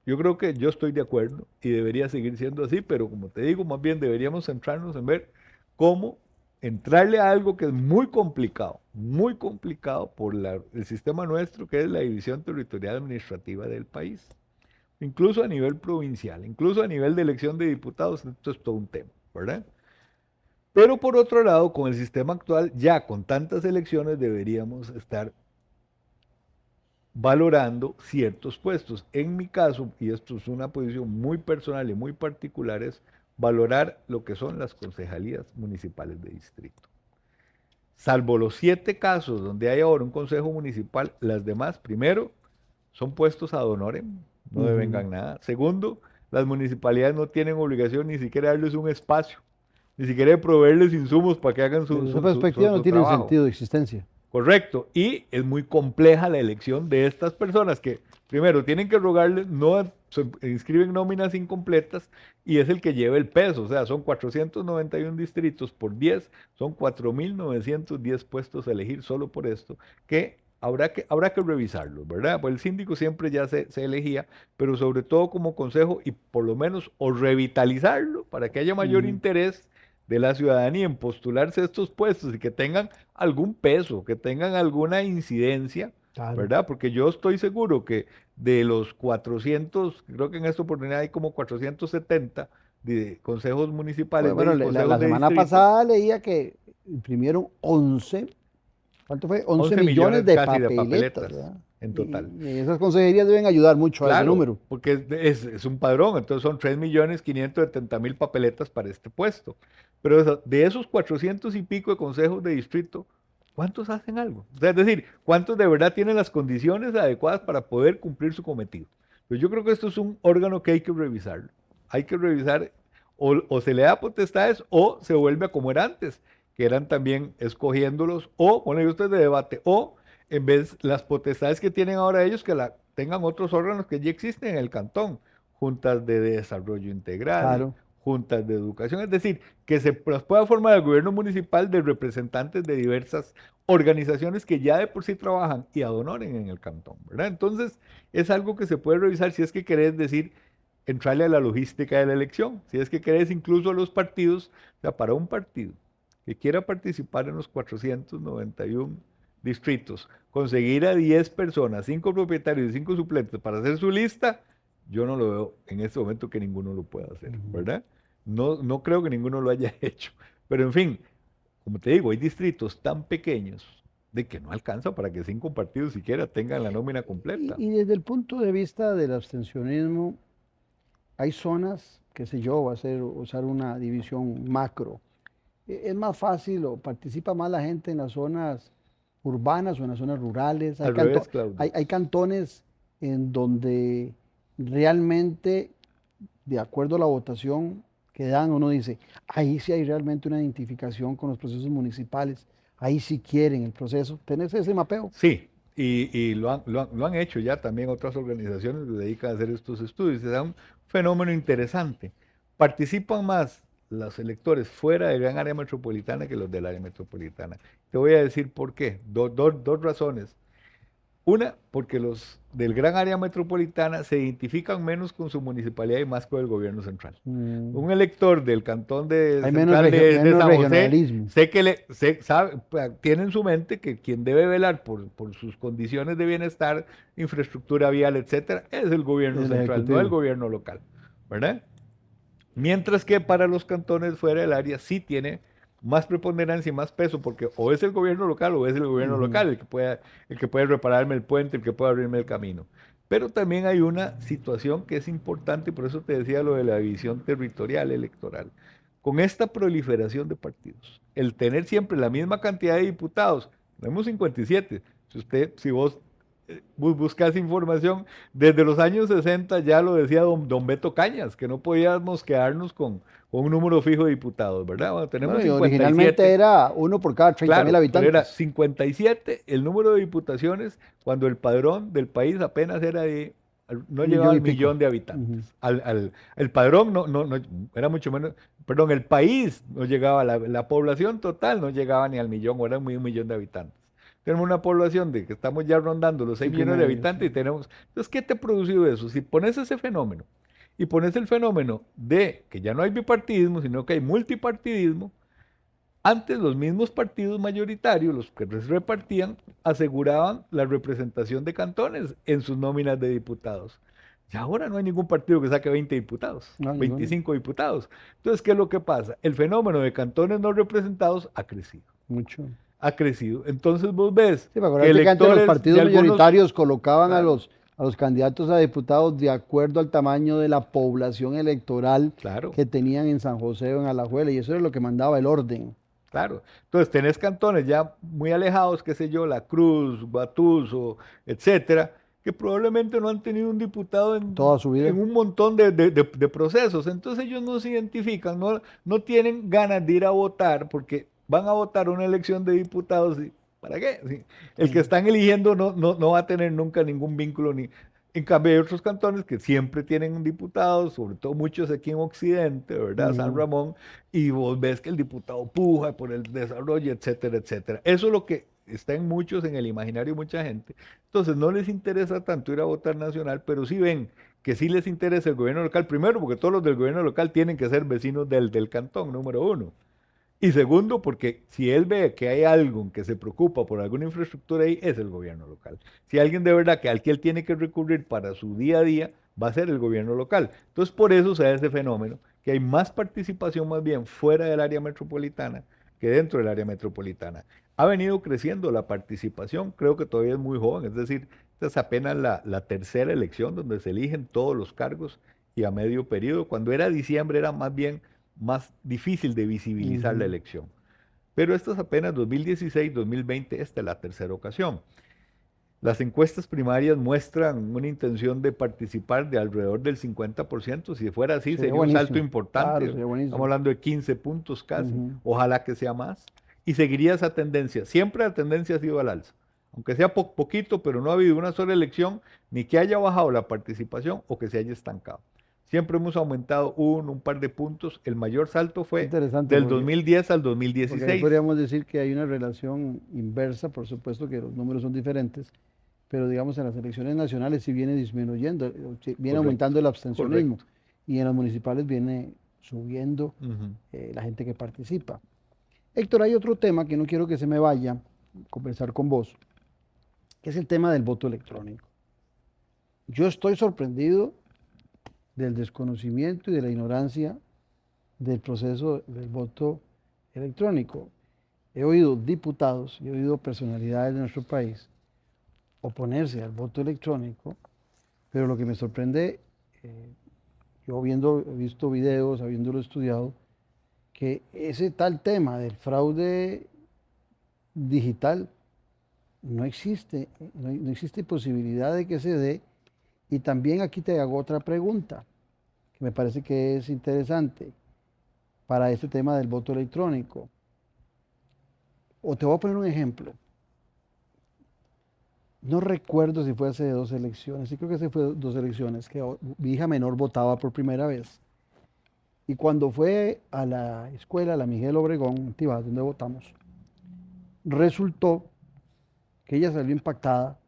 yo creo que yo estoy de acuerdo y debería seguir siendo así, pero como te digo, más bien deberíamos centrarnos en ver cómo entrarle a algo que es muy complicado por el sistema nuestro, que es la división territorial administrativa del país. Incluso a nivel provincial, incluso a nivel de elección de diputados, esto es todo un tema, ¿verdad? Pero por otro lado, con el sistema actual, ya con tantas elecciones deberíamos estar valorando ciertos puestos. En mi caso, y esto es una posición muy personal y muy particular, es valorar lo que son las concejalías municipales de distrito. Salvo los 7 casos donde hay ahora un consejo municipal, las demás, primero, son puestos ad honorem, no devengan nada. Segundo, las municipalidades no tienen obligación ni siquiera de darles un espacio, ni siquiera de proveerles insumos para que hagan su Desde esa perspectiva no tiene trabajo. sentido de existencia. Correcto, y es muy compleja la elección de estas personas que primero tienen que rogarles, no se inscriben nóminas incompletas y es el que lleva el peso, o sea, son 491 distritos por 10, son 4.910 puestos a elegir solo por esto, que habrá que revisarlo, ¿verdad? Pues el síndico siempre ya se elegía, pero sobre todo como consejo y por lo menos o revitalizarlo para que haya mayor interés de la ciudadanía en postularse a estos puestos y que tengan algún peso, que tengan alguna incidencia, Claro. ¿verdad? Porque yo estoy seguro que de los 400, creo que en esta oportunidad hay como 470 de consejos municipales, Bueno, de la consejos de semana distrito, pasada leía que imprimieron 11, ¿cuánto fue? 11 millones de casi papeletas, ¿verdad? en total. Y esas consejerías deben ayudar mucho a ese Claro, número. porque es un padrón, entonces son 3.570.000 papeletas para este puesto. Pero de esos 400 y pico de consejos de distrito, ¿cuántos hacen algo? O sea, es decir, ¿cuántos de verdad tienen las condiciones adecuadas para poder cumplir su cometido? Pues yo creo que esto es un órgano que hay que revisarlo. Hay que revisar, o se le da potestades o se vuelve a como era antes, que eran también escogiéndolos, o, bueno, usted de debate, o en vez las potestades que tienen ahora ellos, que la tengan otros órganos que ya existen en el cantón, juntas de desarrollo integral, Claro. juntas de educación, es decir, que se pueda formar el gobierno municipal de representantes de diversas organizaciones que ya de por sí trabajan y ad honorem en el cantón, ¿verdad? Entonces, es algo que se puede revisar si es que querés decir, entrarle a la logística de la elección, si es que querés incluso a los partidos, o sea, para un partido que quiera participar en los 491 distritos, conseguir a 10 personas, 5 propietarios y 5 suplentes para hacer su lista, yo no lo veo en este momento que ninguno lo pueda hacer, ¿verdad? No creo que ninguno lo haya hecho. Pero en fin, como te digo, hay distritos tan pequeños de que no alcanza para que 5 partidos siquiera tengan la nómina completa. Y desde el punto de vista del abstencionismo, hay zonas, qué sé yo, va a ser usar una división macro. Es más fácil o participa más la gente en las zonas urbanas o en las zonas rurales. Al revés, Claudio. Hay cantones en donde realmente, de acuerdo a la votación que dan, uno dice, ahí sí hay realmente una identificación con los procesos municipales, ahí sí quieren el proceso. ¿Tenés ese mapeo? Sí, y lo han hecho ya también otras organizaciones que se dedican a hacer estos estudios. Se da un fenómeno interesante. Participan más los electores fuera de gran área metropolitana que los del área metropolitana. Te voy a decir por qué. Dos razones. Una, porque los del gran área metropolitana se identifican menos con su municipalidad y más con el gobierno central. Un elector del cantón de, Hay central de menos San José, regionalismo. sé que tiene en su mente que quien debe velar por sus condiciones de bienestar, infraestructura vial, etcétera, es el gobierno El central, ejecutivo. no el gobierno local, ¿verdad? Mientras que para los cantones fuera del área sí tiene más preponderancia y más peso, porque o es el gobierno local o es el gobierno local el que puede repararme el puente, el que puede abrirme el camino. Pero también hay una situación que es importante, y por eso te decía lo de la división territorial electoral. Con esta proliferación de partidos, el tener siempre la misma cantidad de diputados, tenemos 57, si vos buscas información, desde los años 60 ya lo decía don Beto Cañas, que no podíamos quedarnos con un número fijo de diputados, ¿verdad? Bueno, tenemos Bueno, y 57. originalmente era uno por cada 30.000 Claro, habitantes. pero era 57 el número de diputaciones cuando el padrón del país apenas era no llegaba al millón de habitantes. El padrón no, era mucho menos, perdón, el país no llegaba, la población total no llegaba ni al millón, o era un millón de habitantes. Tenemos una población de que estamos ya rondando los 6 millones de habitantes y tenemos... Entonces, ¿qué te ha producido eso? Si pones ese fenómeno y pones el fenómeno de que ya no hay bipartidismo, sino que hay multipartidismo, Antes los mismos partidos mayoritarios, los que les repartían, aseguraban la representación de cantones en sus nóminas de diputados. Y ahora no hay ningún partido que saque 20 diputados, No, 25 diputados. Entonces, ¿qué es lo que pasa? El fenómeno de cantones no representados ha crecido. Mucho. Ha crecido. Entonces vos ves Sí, me acuerdo que antes los electores partidos de algunos- mayoritarios colocaban Claro. a los candidatos a diputados de acuerdo al tamaño de la población electoral Claro. que tenían en San José o en Alajuela, y eso era lo que mandaba el orden. Claro. Entonces tenés cantones ya muy alejados, qué sé yo, La Cruz, Guatuso, etcétera, que probablemente no han tenido un diputado en Toda su vida. en un montón de procesos. Entonces ellos no se identifican, no tienen ganas de ir a votar porque van a votar una elección de diputados. ¿Y para qué? Sí. El que están eligiendo no va a tener nunca ningún vínculo ni. En cambio, hay otros cantones que siempre tienen diputados, sobre todo muchos aquí en Occidente, ¿verdad? San Ujú. Ramón, y vos ves que el diputado puja por el desarrollo, etcétera, etcétera. Eso es lo que está en muchos, en el imaginario de mucha gente. Entonces, no les interesa tanto ir a votar nacional, pero sí ven que sí les interesa el gobierno local, primero porque todos los del gobierno local tienen que ser vecinos del cantón, número uno. Y segundo, porque si él ve que hay algo que se preocupa por alguna infraestructura ahí, es el gobierno local. Si alguien de verdad que al que él tiene que recurrir para su día a día, va a ser el gobierno local. Entonces, por eso se da ese fenómeno, que hay más participación más bien fuera del área metropolitana que dentro del área metropolitana. Ha venido creciendo la participación, creo que todavía es muy joven, es decir, esta es apenas la tercera elección donde se eligen todos los cargos y a medio periodo. Cuando era diciembre era más bien más difícil de visibilizar la Ujú. elección. Pero esto es apenas 2016, 2020, esta es la tercera ocasión. Las encuestas primarias muestran una intención de participar de alrededor del 50%. Si fuera así, Sería sería un salto buenísimo. importante. Claro, sería buenísimo. Estamos hablando de 15 puntos casi. Ujú. Ojalá que sea más. Y seguiría esa tendencia. Siempre la tendencia ha sido al alza. Aunque sea poquito, pero no ha habido una sola elección ni que haya bajado la participación o que se haya estancado. Siempre hemos aumentado un par de puntos. El mayor salto fue Interesante, del porque 2010 al porque ahí 2016. podríamos decir que hay una relación inversa, por supuesto que los números son diferentes, pero digamos en las elecciones nacionales sí viene disminuyendo, sí viene Correcto, aumentando el abstencionismo, correcto. y en las municipales viene subiendo Ujú. la gente que participa. Héctor, hay otro tema que no quiero que se me vaya, conversar con vos, que es el tema del voto electrónico. Yo estoy sorprendido del desconocimiento y de la ignorancia del proceso del voto electrónico. He oído diputados y he oído personalidades de nuestro país oponerse al voto electrónico, pero lo que me sorprende, yo he visto videos, habiéndolo estudiado, que ese tal tema del fraude digital no existe, no existe posibilidad de que se dé. Y también aquí te hago otra pregunta, que me parece que es interesante para este tema del voto electrónico. O te voy a poner un ejemplo. No recuerdo si fue hace 2 elecciones, sí creo que hace fue 2 elecciones, que mi hija menor votaba por primera vez. Y cuando fue a la escuela, la Miguel Obregón, en Tibás, donde votamos, resultó que ella salió impactada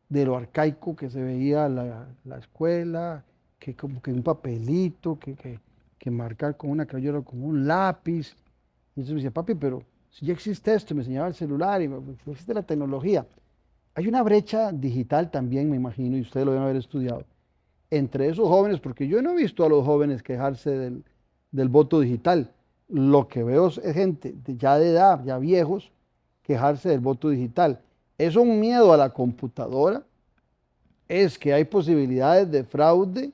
de lo arcaico que se veía la escuela, que como que un papelito, que marcar con una crayola, con un lápiz. Y entonces me decía, papi, pero si ya existe esto, me enseñaba el celular y existe la tecnología. Hay una brecha digital también, me imagino, y ustedes lo deben haber estudiado, entre esos jóvenes, porque yo no he visto a los jóvenes quejarse del voto digital. Lo que veo es gente ya de edad, ya viejos, quejarse del voto digital. ¿Es un miedo a la computadora? ¿Es que hay posibilidades de fraude?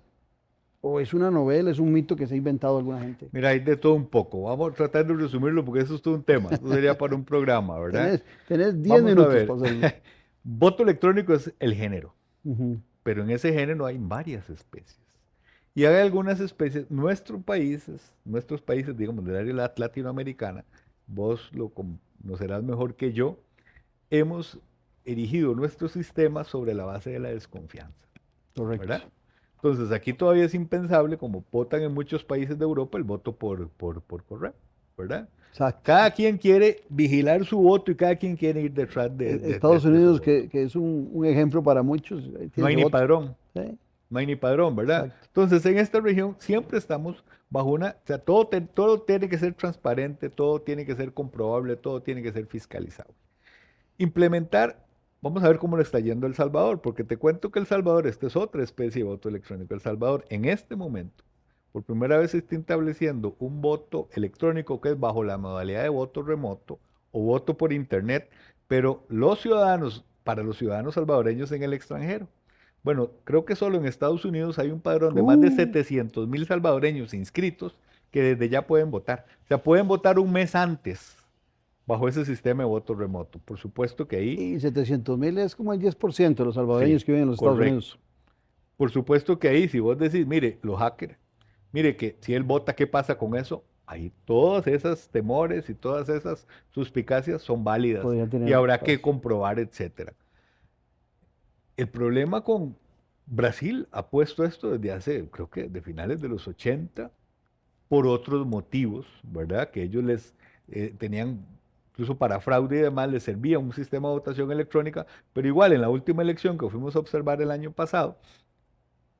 ¿O es una novela, es un mito que se ha inventado alguna gente? Mira, hay de todo un poco. Vamos a tratar de resumirlo porque eso es todo un tema. Eso sería para un programa, ¿verdad? Tenés 10 Vamos a minutos ver. para hacerlo. Voto electrónico es el género, Ujú. pero en ese género hay varias especies. Y hay algunas especies, nuestros países, digamos, del área latinoamericana, vos lo conocerás mejor que yo, hemos erigido nuestro sistema sobre la base de la desconfianza, Correcto. ¿verdad? Entonces, aquí todavía es impensable, como votan en muchos países de Europa, el voto por correo, ¿verdad? Exacto. Cada quien quiere vigilar su voto y cada quien quiere ir detrás de Estados su Unidos, voto. que es un ejemplo para muchos, No tiene hay su ni voto. padrón, ¿Sí? no hay ni padrón, ¿verdad? Exacto. Entonces, en esta región siempre estamos bajo una, o sea, todo tiene que ser transparente, todo tiene que ser comprobable, todo tiene que ser fiscalizable. Implementar, vamos a ver cómo le está yendo a El Salvador, porque te cuento que El Salvador, esta es otra especie de voto electrónico. El Salvador, en este momento, por primera vez se está estableciendo un voto electrónico que es bajo la modalidad de voto remoto o voto por internet, pero para los ciudadanos salvadoreños en el extranjero. Bueno, creo que solo en Estados Unidos hay un padrón de más de 700,000 salvadoreños inscritos que desde ya pueden votar. O sea, pueden votar un mes antes bajo ese sistema de voto remoto. Por supuesto que ahí, Y 700,000 es como el 10% de los salvadoreños sí, que viven en los Estados correcto. Unidos. Por supuesto que ahí, si vos decís, mire, los hackers, mire que si él vota, ¿qué pasa con eso? Ahí todos esos temores y todas esas suspicacias son válidas Podrían tener y habrá que caso. comprobar, etcétera. El problema con Brasil ha puesto esto desde hace, creo que de finales de los 80, por otros motivos, ¿verdad? Que ellos tenían, incluso para fraude y demás, les servía un sistema de votación electrónica, pero igual en la última elección que fuimos a observar el año pasado,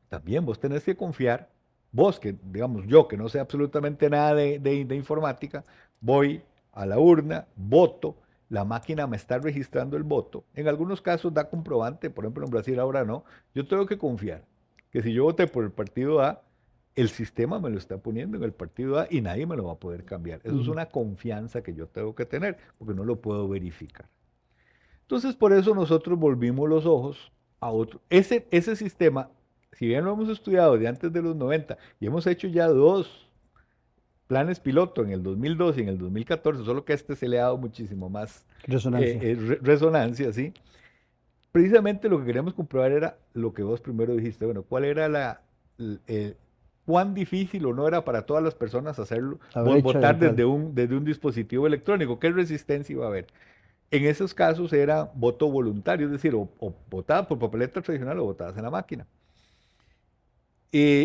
también vos tenés que confiar, vos que, digamos, yo que no sé absolutamente nada de informática, voy a la urna, voto, la máquina me está registrando el voto. En algunos casos da comprobante, por ejemplo en Brasil ahora no. Yo tengo que confiar que si yo voté por el partido A, el sistema me lo está poniendo en el partido A y nadie me lo va a poder cambiar. Eso es una confianza que yo tengo que tener, porque no lo puedo verificar. Entonces, por eso nosotros volvimos los ojos a otro. Ese sistema, si bien lo hemos estudiado de antes de los 90 y hemos hecho ya 2 planes piloto en el 2002 y en el 2014, solo que a este se le ha dado muchísimo más Resonancia. resonancia, ¿sí? Precisamente lo que queríamos comprobar era lo que vos primero dijiste, bueno, cuál era cuán difícil o no era para todas las personas hacerlo, La brecha votar digital. desde un dispositivo electrónico, qué resistencia iba a haber. En esos casos era voto voluntario, es decir, o votabas por papeleta tradicional o votabas en la máquina.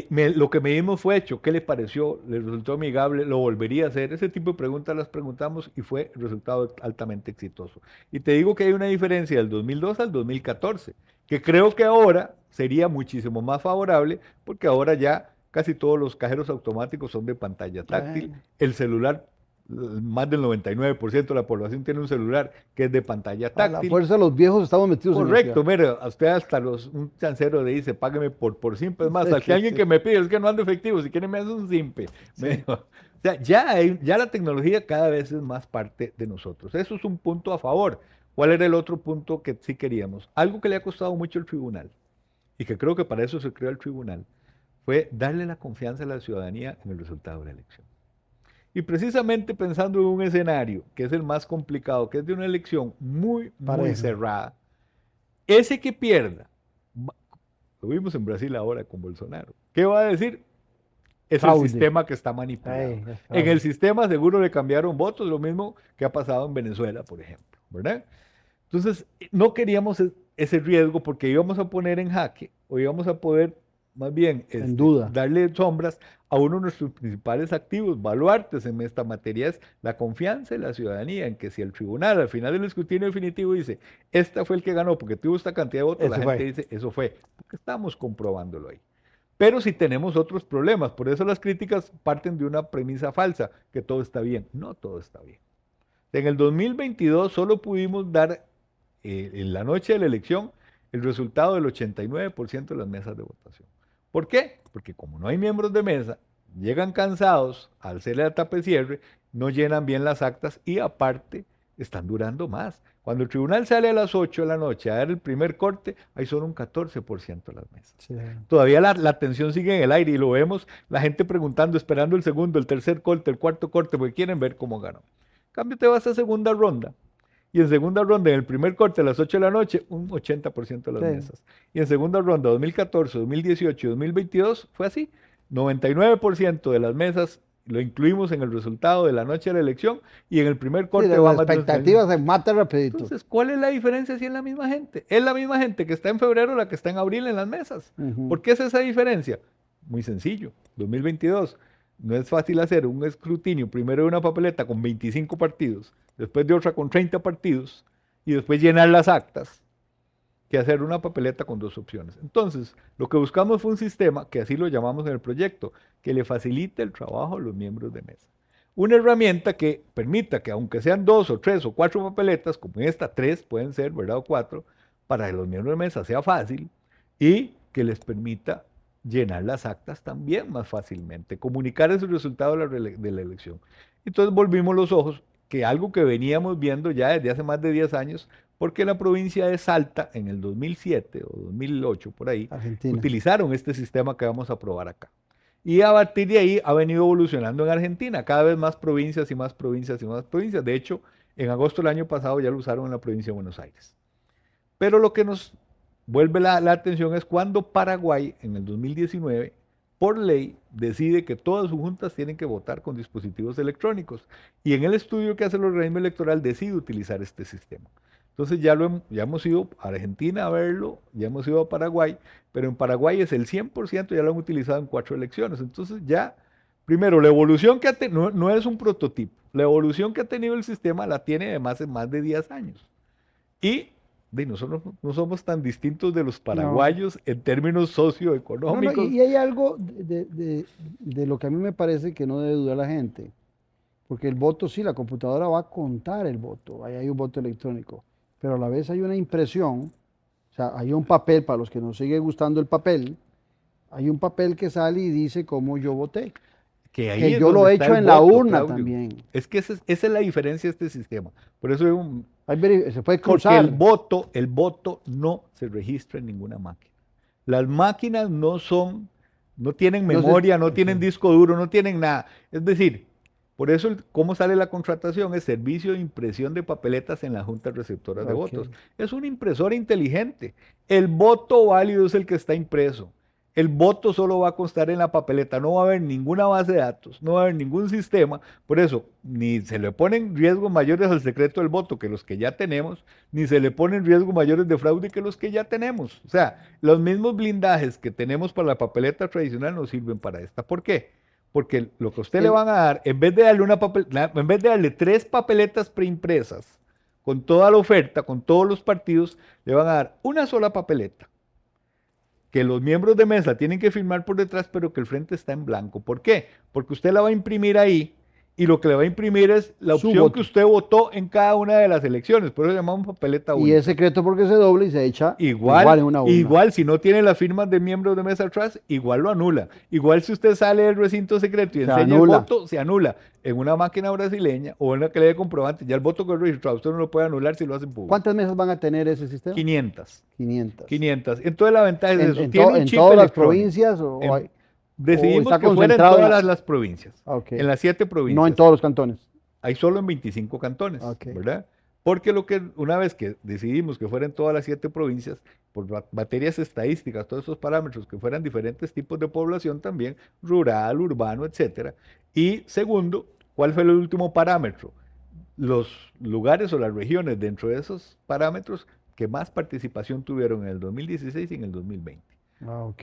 Lo que medimos fue hecho, ¿qué le pareció? ¿Le resultó amigable? ¿Lo volvería a hacer? Ese tipo de preguntas las preguntamos y fue resultado altamente exitoso. Y te digo que hay una diferencia del 2002 al 2014, que creo que ahora sería muchísimo más favorable porque ahora ya casi todos los cajeros automáticos son de pantalla táctil. El celular, más del 99% de la población tiene un celular que es de pantalla A la táctil. fuerza de los viejos estamos metidos Correcto, en eso. mire, a usted hasta un chancero le dice, págame por simple. Es más, Sí, al que alguien sí. que me pide, es que no ando efectivo, si quiere me hace un simple. O sea, ya la tecnología cada vez es más parte de nosotros. Eso es un punto a favor. ¿Cuál era el otro punto que sí queríamos? Algo que le ha costado mucho al tribunal, y que creo que para eso se creó el tribunal, fue darle la confianza a la ciudadanía en el resultado de la elección. Y precisamente pensando en un escenario que es el más complicado, que es de una elección muy Pareja. cerrada, ese que pierda, lo vimos en Brasil ahora con Bolsonaro, ¿qué va a decir? Es Fraude. el sistema que está manipulado. Es fraude. En el sistema seguro le cambiaron votos, lo mismo que ha pasado en Venezuela, por ejemplo, ¿verdad? Entonces, no queríamos ese riesgo porque íbamos a poner en jaque o íbamos a poder más bien En duda. darle sombras a uno de nuestros principales activos, baluartes en esta materia, es la confianza de la ciudadanía en que si el tribunal al final del escrutinio definitivo dice, este fue el que ganó porque tuvo esta cantidad de votos, Eso la gente fue. dice, eso fue, porque estamos comprobándolo ahí. Pero si tenemos otros problemas, por eso las críticas parten de una premisa falsa, que todo está bien. No todo está bien. En el 2022 solo pudimos dar en la noche de la elección el resultado del 89% de las mesas de votación. ¿Por qué? Porque como no hay miembros de mesa, llegan cansados al hacerle la tapa y cierre, no llenan bien las actas y aparte están durando más. Cuando el tribunal sale a las 8 de la noche a dar el primer corte, hay solo un 14% de las mesas. Sí. Todavía la tensión sigue en el aire y lo vemos, la gente preguntando, esperando el segundo, el tercer corte, el cuarto corte, porque quieren ver cómo ganó. En cambio, te vas a segunda ronda. Y en segunda ronda, en el primer corte a las 8 de la noche, un 80% de las Sí. mesas. Y en segunda ronda, 2014, 2018 y 2022, fue así. 99% de las mesas lo incluimos en el resultado de la noche de la elección y en el primer corte Sí, va la más de un expectativa se mata rapidito. Entonces, ¿cuál es la diferencia si es la misma gente? Es la misma gente que está en febrero la que está en abril en las mesas. Ujú. ¿Por qué es esa diferencia? Muy sencillo. 2022. No es fácil hacer un escrutinio primero de una papeleta con 25 partidos, después de otra con 30 partidos y después llenar las actas que hacer una papeleta con 2 opciones. Entonces, lo que buscamos fue un sistema, que así lo llamamos en el proyecto, que le facilite el trabajo a los miembros de mesa. Una herramienta que permita que aunque sean 2 o 3 o 4 papeletas, como esta, 3 pueden ser, ¿verdad? O 4, para que los miembros de mesa sea fácil y que les permita llenar las actas también más fácilmente, comunicar ese resultado de la elección. Entonces volvimos los ojos, que algo que veníamos viendo ya desde hace más de 10 años, porque la provincia de Salta en el 2007 o 2008 por ahí, Argentina. utilizaron este sistema que vamos a probar acá. Y a partir de ahí ha venido evolucionando en Argentina, cada vez más provincias y más provincias y más provincias. De hecho, en agosto del año pasado ya lo usaron en la provincia de Buenos Aires. Pero lo que nos vuelve la atención es cuando Paraguay, en el 2019, por ley, decide que todas sus juntas tienen que votar con dispositivos electrónicos. Y en el estudio que hace el organismo electoral decide utilizar este sistema. Entonces ya hemos ido a Argentina a verlo, ya hemos ido a Paraguay, pero en Paraguay es el 100%, ya lo han utilizado en 4 elecciones. Entonces ya, primero, la evolución que ha tenido, no es un prototipo, la evolución que ha tenido el sistema la tiene de más de 10 años. Y nosotros no somos tan distintos de los paraguayos en términos socioeconómicos. Y hay algo de lo que a mí me parece que no debe dudar la gente, porque el voto sí, la computadora va a contar el voto, ahí hay un voto electrónico, pero a la vez hay una impresión, o sea, hay un papel, para los que nos sigue gustando el papel, hay un papel que sale y dice cómo yo voté. Que ahí Que es yo lo donde he está hecho el en la voto, urna Claudio. también. Es que esa es la diferencia de este sistema. Por eso Se puede porque cruzar. el voto no se registra en ninguna máquina. Las máquinas no tienen memoria, no tienen disco duro, no tienen nada. Es decir, por eso cómo sale la contratación es servicio de impresión de papeletas en las juntas receptoras de votos. Es una impresora inteligente. El voto válido es el que está impreso. El voto solo va a constar en la papeleta, no va a haber ninguna base de datos, no va a haber ningún sistema, por eso ni se le ponen riesgos mayores al secreto del voto que los que ya tenemos, ni se le ponen riesgos mayores de fraude que los que ya tenemos. O sea, los mismos blindajes que tenemos para la papeleta tradicional nos sirven para esta. ¿Por qué? Porque lo que a usted le van a dar, en vez de darle 3 papeletas preimpresas con toda la oferta, con todos los partidos, le van a dar una sola papeleta que los miembros de mesa tienen que firmar por detrás, pero que el frente está en blanco. ¿Por qué? Porque usted la va a imprimir ahí y lo que le va a imprimir es la opción que usted votó en cada una de las elecciones. Por eso llamamos papeleta única. Y es secreto porque se dobla y se echa igual en una urna. Igual, si no tiene las firmas de miembros de mesa atrás, igual lo anula. Igual si usted sale del recinto secreto y enseña el voto, se anula. En una máquina brasileña o en la que le dé comprobante, ya el voto que es registrado, usted no lo puede anular si lo hacen público. ¿Cuántas mesas van a tener ese sistema? 500. 500. Entonces la ventaja es eso. ¿En todas las provincias? Decidimos que fuera en todas las provincias. Okay. En las 7 provincias. No en todos los cantones. Hay solo en 25 cantones, ¿verdad? Porque una vez que decidimos que fueran todas las 7 provincias, por materias estadísticas, todos esos parámetros, que fueran diferentes tipos de población también, rural, urbano, etcétera. Y segundo, ¿cuál fue el último parámetro? Los lugares o las regiones dentro de esos parámetros que más participación tuvieron en el 2016 y en el 2020.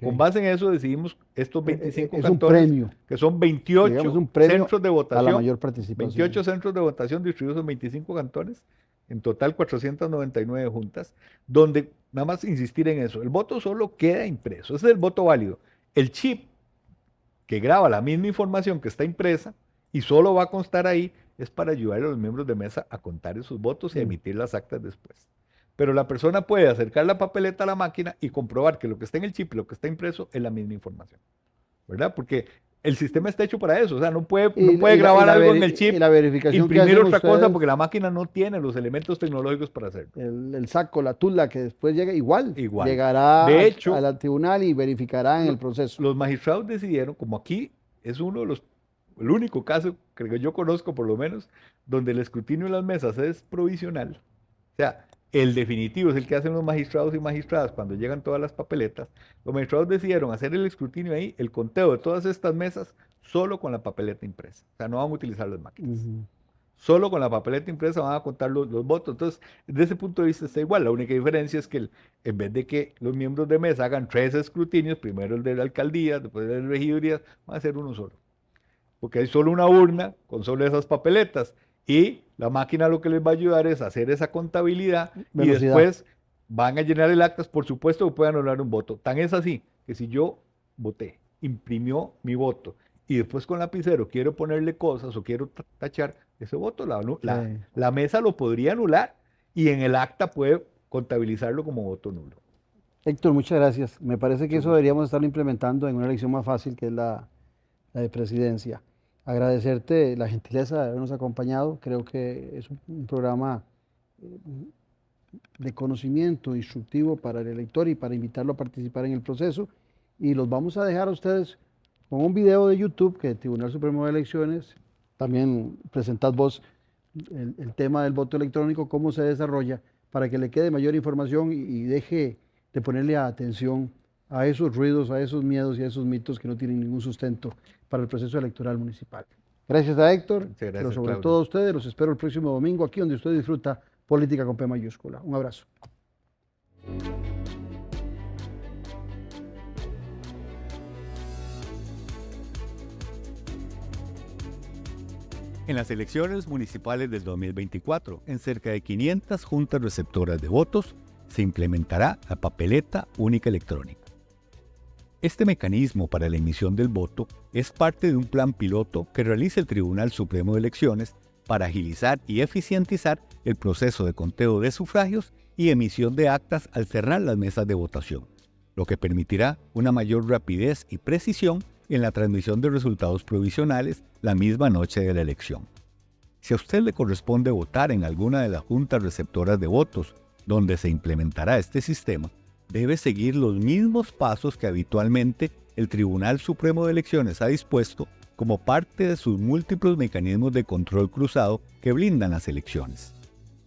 Con base en eso decidimos estos 25 cantones, que son 28 centros de votación, a la mayor participación. 28 centros de votación distribuidos en 25 cantones, en total 499 juntas, donde nada más insistir en eso, el voto solo queda impreso, ese es el voto válido. El chip que graba la misma información que está impresa y solo va a constar ahí, es para ayudar a los miembros de mesa a contar esos votos y a emitir las actas después. Pero la persona puede acercar la papeleta a la máquina y comprobar que lo que está en el chip y lo que está impreso es la misma información, ¿verdad? Porque el sistema está hecho para eso, o sea, no puede grabar algo en el chip, y la verificación imprimir otra cosa, porque la máquina no tiene los elementos tecnológicos para hacerlo. El saco, la tula que después llega, igual. Llegará de hecho, al tribunal y verificará en el proceso. Los magistrados decidieron, como aquí es el único caso que yo conozco por lo menos, donde el escrutinio en las mesas es provisional, o sea, el definitivo es el que hacen los magistrados y magistradas cuando llegan todas las papeletas. Los magistrados decidieron hacer el escrutinio ahí, el conteo de todas estas mesas, solo con la papeleta impresa. O sea, no van a utilizar las máquinas. Solo con la papeleta impresa van a contar los votos. Entonces, desde ese punto de vista está igual. La única diferencia es que en vez de que los miembros de mesa hagan 3 escrutinios, primero el de la alcaldía, después el de la regiduría, van a hacer uno solo. Porque hay solo una urna con solo esas papeletas. Y la máquina lo que les va a ayudar es hacer esa contabilidad y después van a llenar el acta, por supuesto que pueden anular un voto. Tan es así que si yo voté, imprimió mi voto y después con lapicero quiero ponerle cosas o quiero tachar ese voto, la mesa lo podría anular y en el acta puede contabilizarlo como voto nulo. Héctor, muchas gracias. Me parece que eso deberíamos estarlo implementando en una elección más fácil que es la de presidencia. Agradecerte la gentileza de habernos acompañado. Creo que es un programa de conocimiento instructivo para el elector y para invitarlo a participar en el proceso. Y los vamos a dejar a ustedes con un video de YouTube que el Tribunal Supremo de Elecciones, también presentad vos el tema del voto electrónico, cómo se desarrolla, para que le quede mayor información y deje de ponerle atención a esos ruidos, a esos miedos y a esos mitos que no tienen ningún sustento para el proceso electoral municipal. Gracias a Héctor, gracias, pero sobre Claudio. todo a ustedes. Los espero el próximo domingo aquí donde usted disfruta política con P mayúscula. Un abrazo. En las elecciones municipales del 2024, en cerca de 500 juntas receptoras de votos, se implementará la papeleta única electrónica. Este mecanismo para la emisión del voto es parte de un plan piloto que realiza el Tribunal Supremo de Elecciones para agilizar y eficientizar el proceso de conteo de sufragios y emisión de actas al cerrar las mesas de votación, lo que permitirá una mayor rapidez y precisión en la transmisión de resultados provisionales la misma noche de la elección. Si a usted le corresponde votar en alguna de las juntas receptoras de votos donde se implementará este sistema, debe seguir los mismos pasos que habitualmente el Tribunal Supremo de Elecciones ha dispuesto como parte de sus múltiples mecanismos de control cruzado que blindan las elecciones.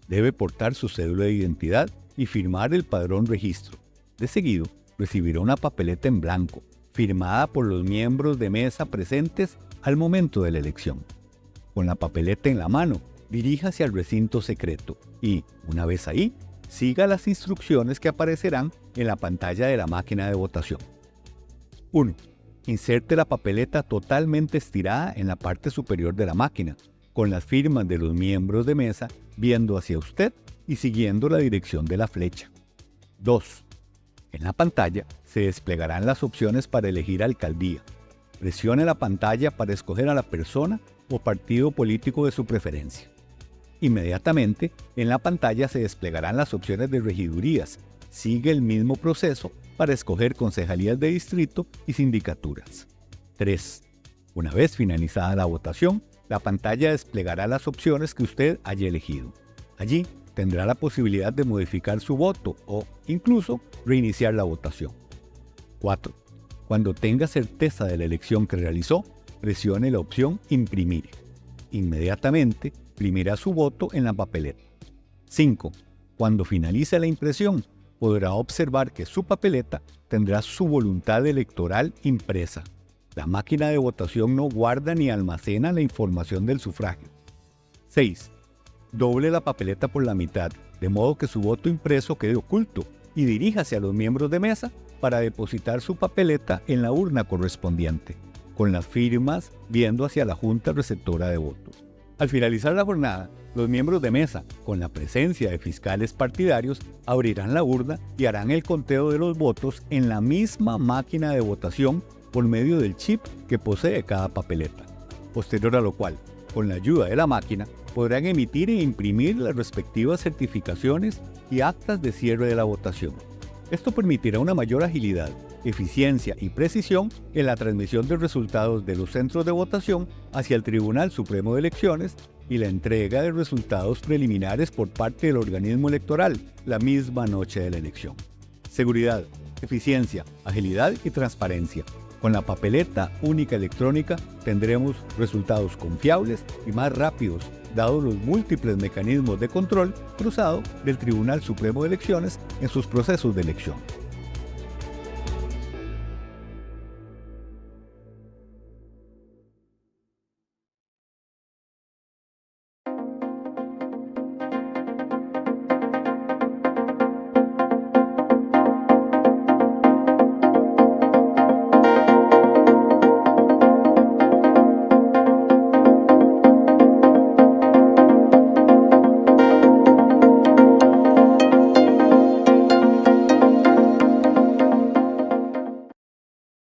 Debe portar su cédula de identidad y firmar el padrón registro. De seguido, recibirá una papeleta en blanco, firmada por los miembros de mesa presentes al momento de la elección. Con la papeleta en la mano, diríjase al recinto secreto y, una vez ahí, siga las instrucciones que aparecerán en la pantalla de la máquina de votación. 1. Inserte la papeleta totalmente estirada en la parte superior de la máquina, con las firmas de los miembros de mesa viendo hacia usted y siguiendo la dirección de la flecha. 2. En la pantalla se desplegarán las opciones para elegir alcaldía. Presione la pantalla para escoger a la persona o partido político de su preferencia. Inmediatamente, en la pantalla se desplegarán las opciones de regidurías. Sigue el mismo proceso para escoger concejalías de distrito y sindicaturas. 3. Una vez finalizada la votación, la pantalla desplegará las opciones que usted haya elegido. Allí tendrá la posibilidad de modificar su voto o, incluso, reiniciar la votación. 4. Cuando tenga certeza de la elección que realizó, presione la opción Imprimir. Inmediatamente, imprimirá su voto en la papeleta. 5. Cuando finalice la impresión, podrá observar que su papeleta tendrá su voluntad electoral impresa. La máquina de votación no guarda ni almacena la información del sufragio. 6. Doble la papeleta por la mitad, de modo que su voto impreso quede oculto, y diríjase a los miembros de mesa para depositar su papeleta en la urna correspondiente, con las firmas viendo hacia la junta receptora de votos. Al finalizar la jornada, los miembros de mesa, con la presencia de fiscales partidarios, abrirán la urna y harán el conteo de los votos en la misma máquina de votación por medio del chip que posee cada papeleta. Posterior a lo cual, con la ayuda de la máquina, podrán emitir e imprimir las respectivas certificaciones y actas de cierre de la votación. Esto permitirá una mayor agilidad, eficiencia y precisión en la transmisión de resultados de los centros de votación hacia el Tribunal Supremo de Elecciones y la entrega de resultados preliminares por parte del organismo electoral la misma noche de la elección. Seguridad, eficiencia, agilidad y transparencia. Con la papeleta única electrónica tendremos resultados confiables y más rápidos, dados los múltiples mecanismos de control cruzado del Tribunal Supremo de Elecciones en sus procesos de elección.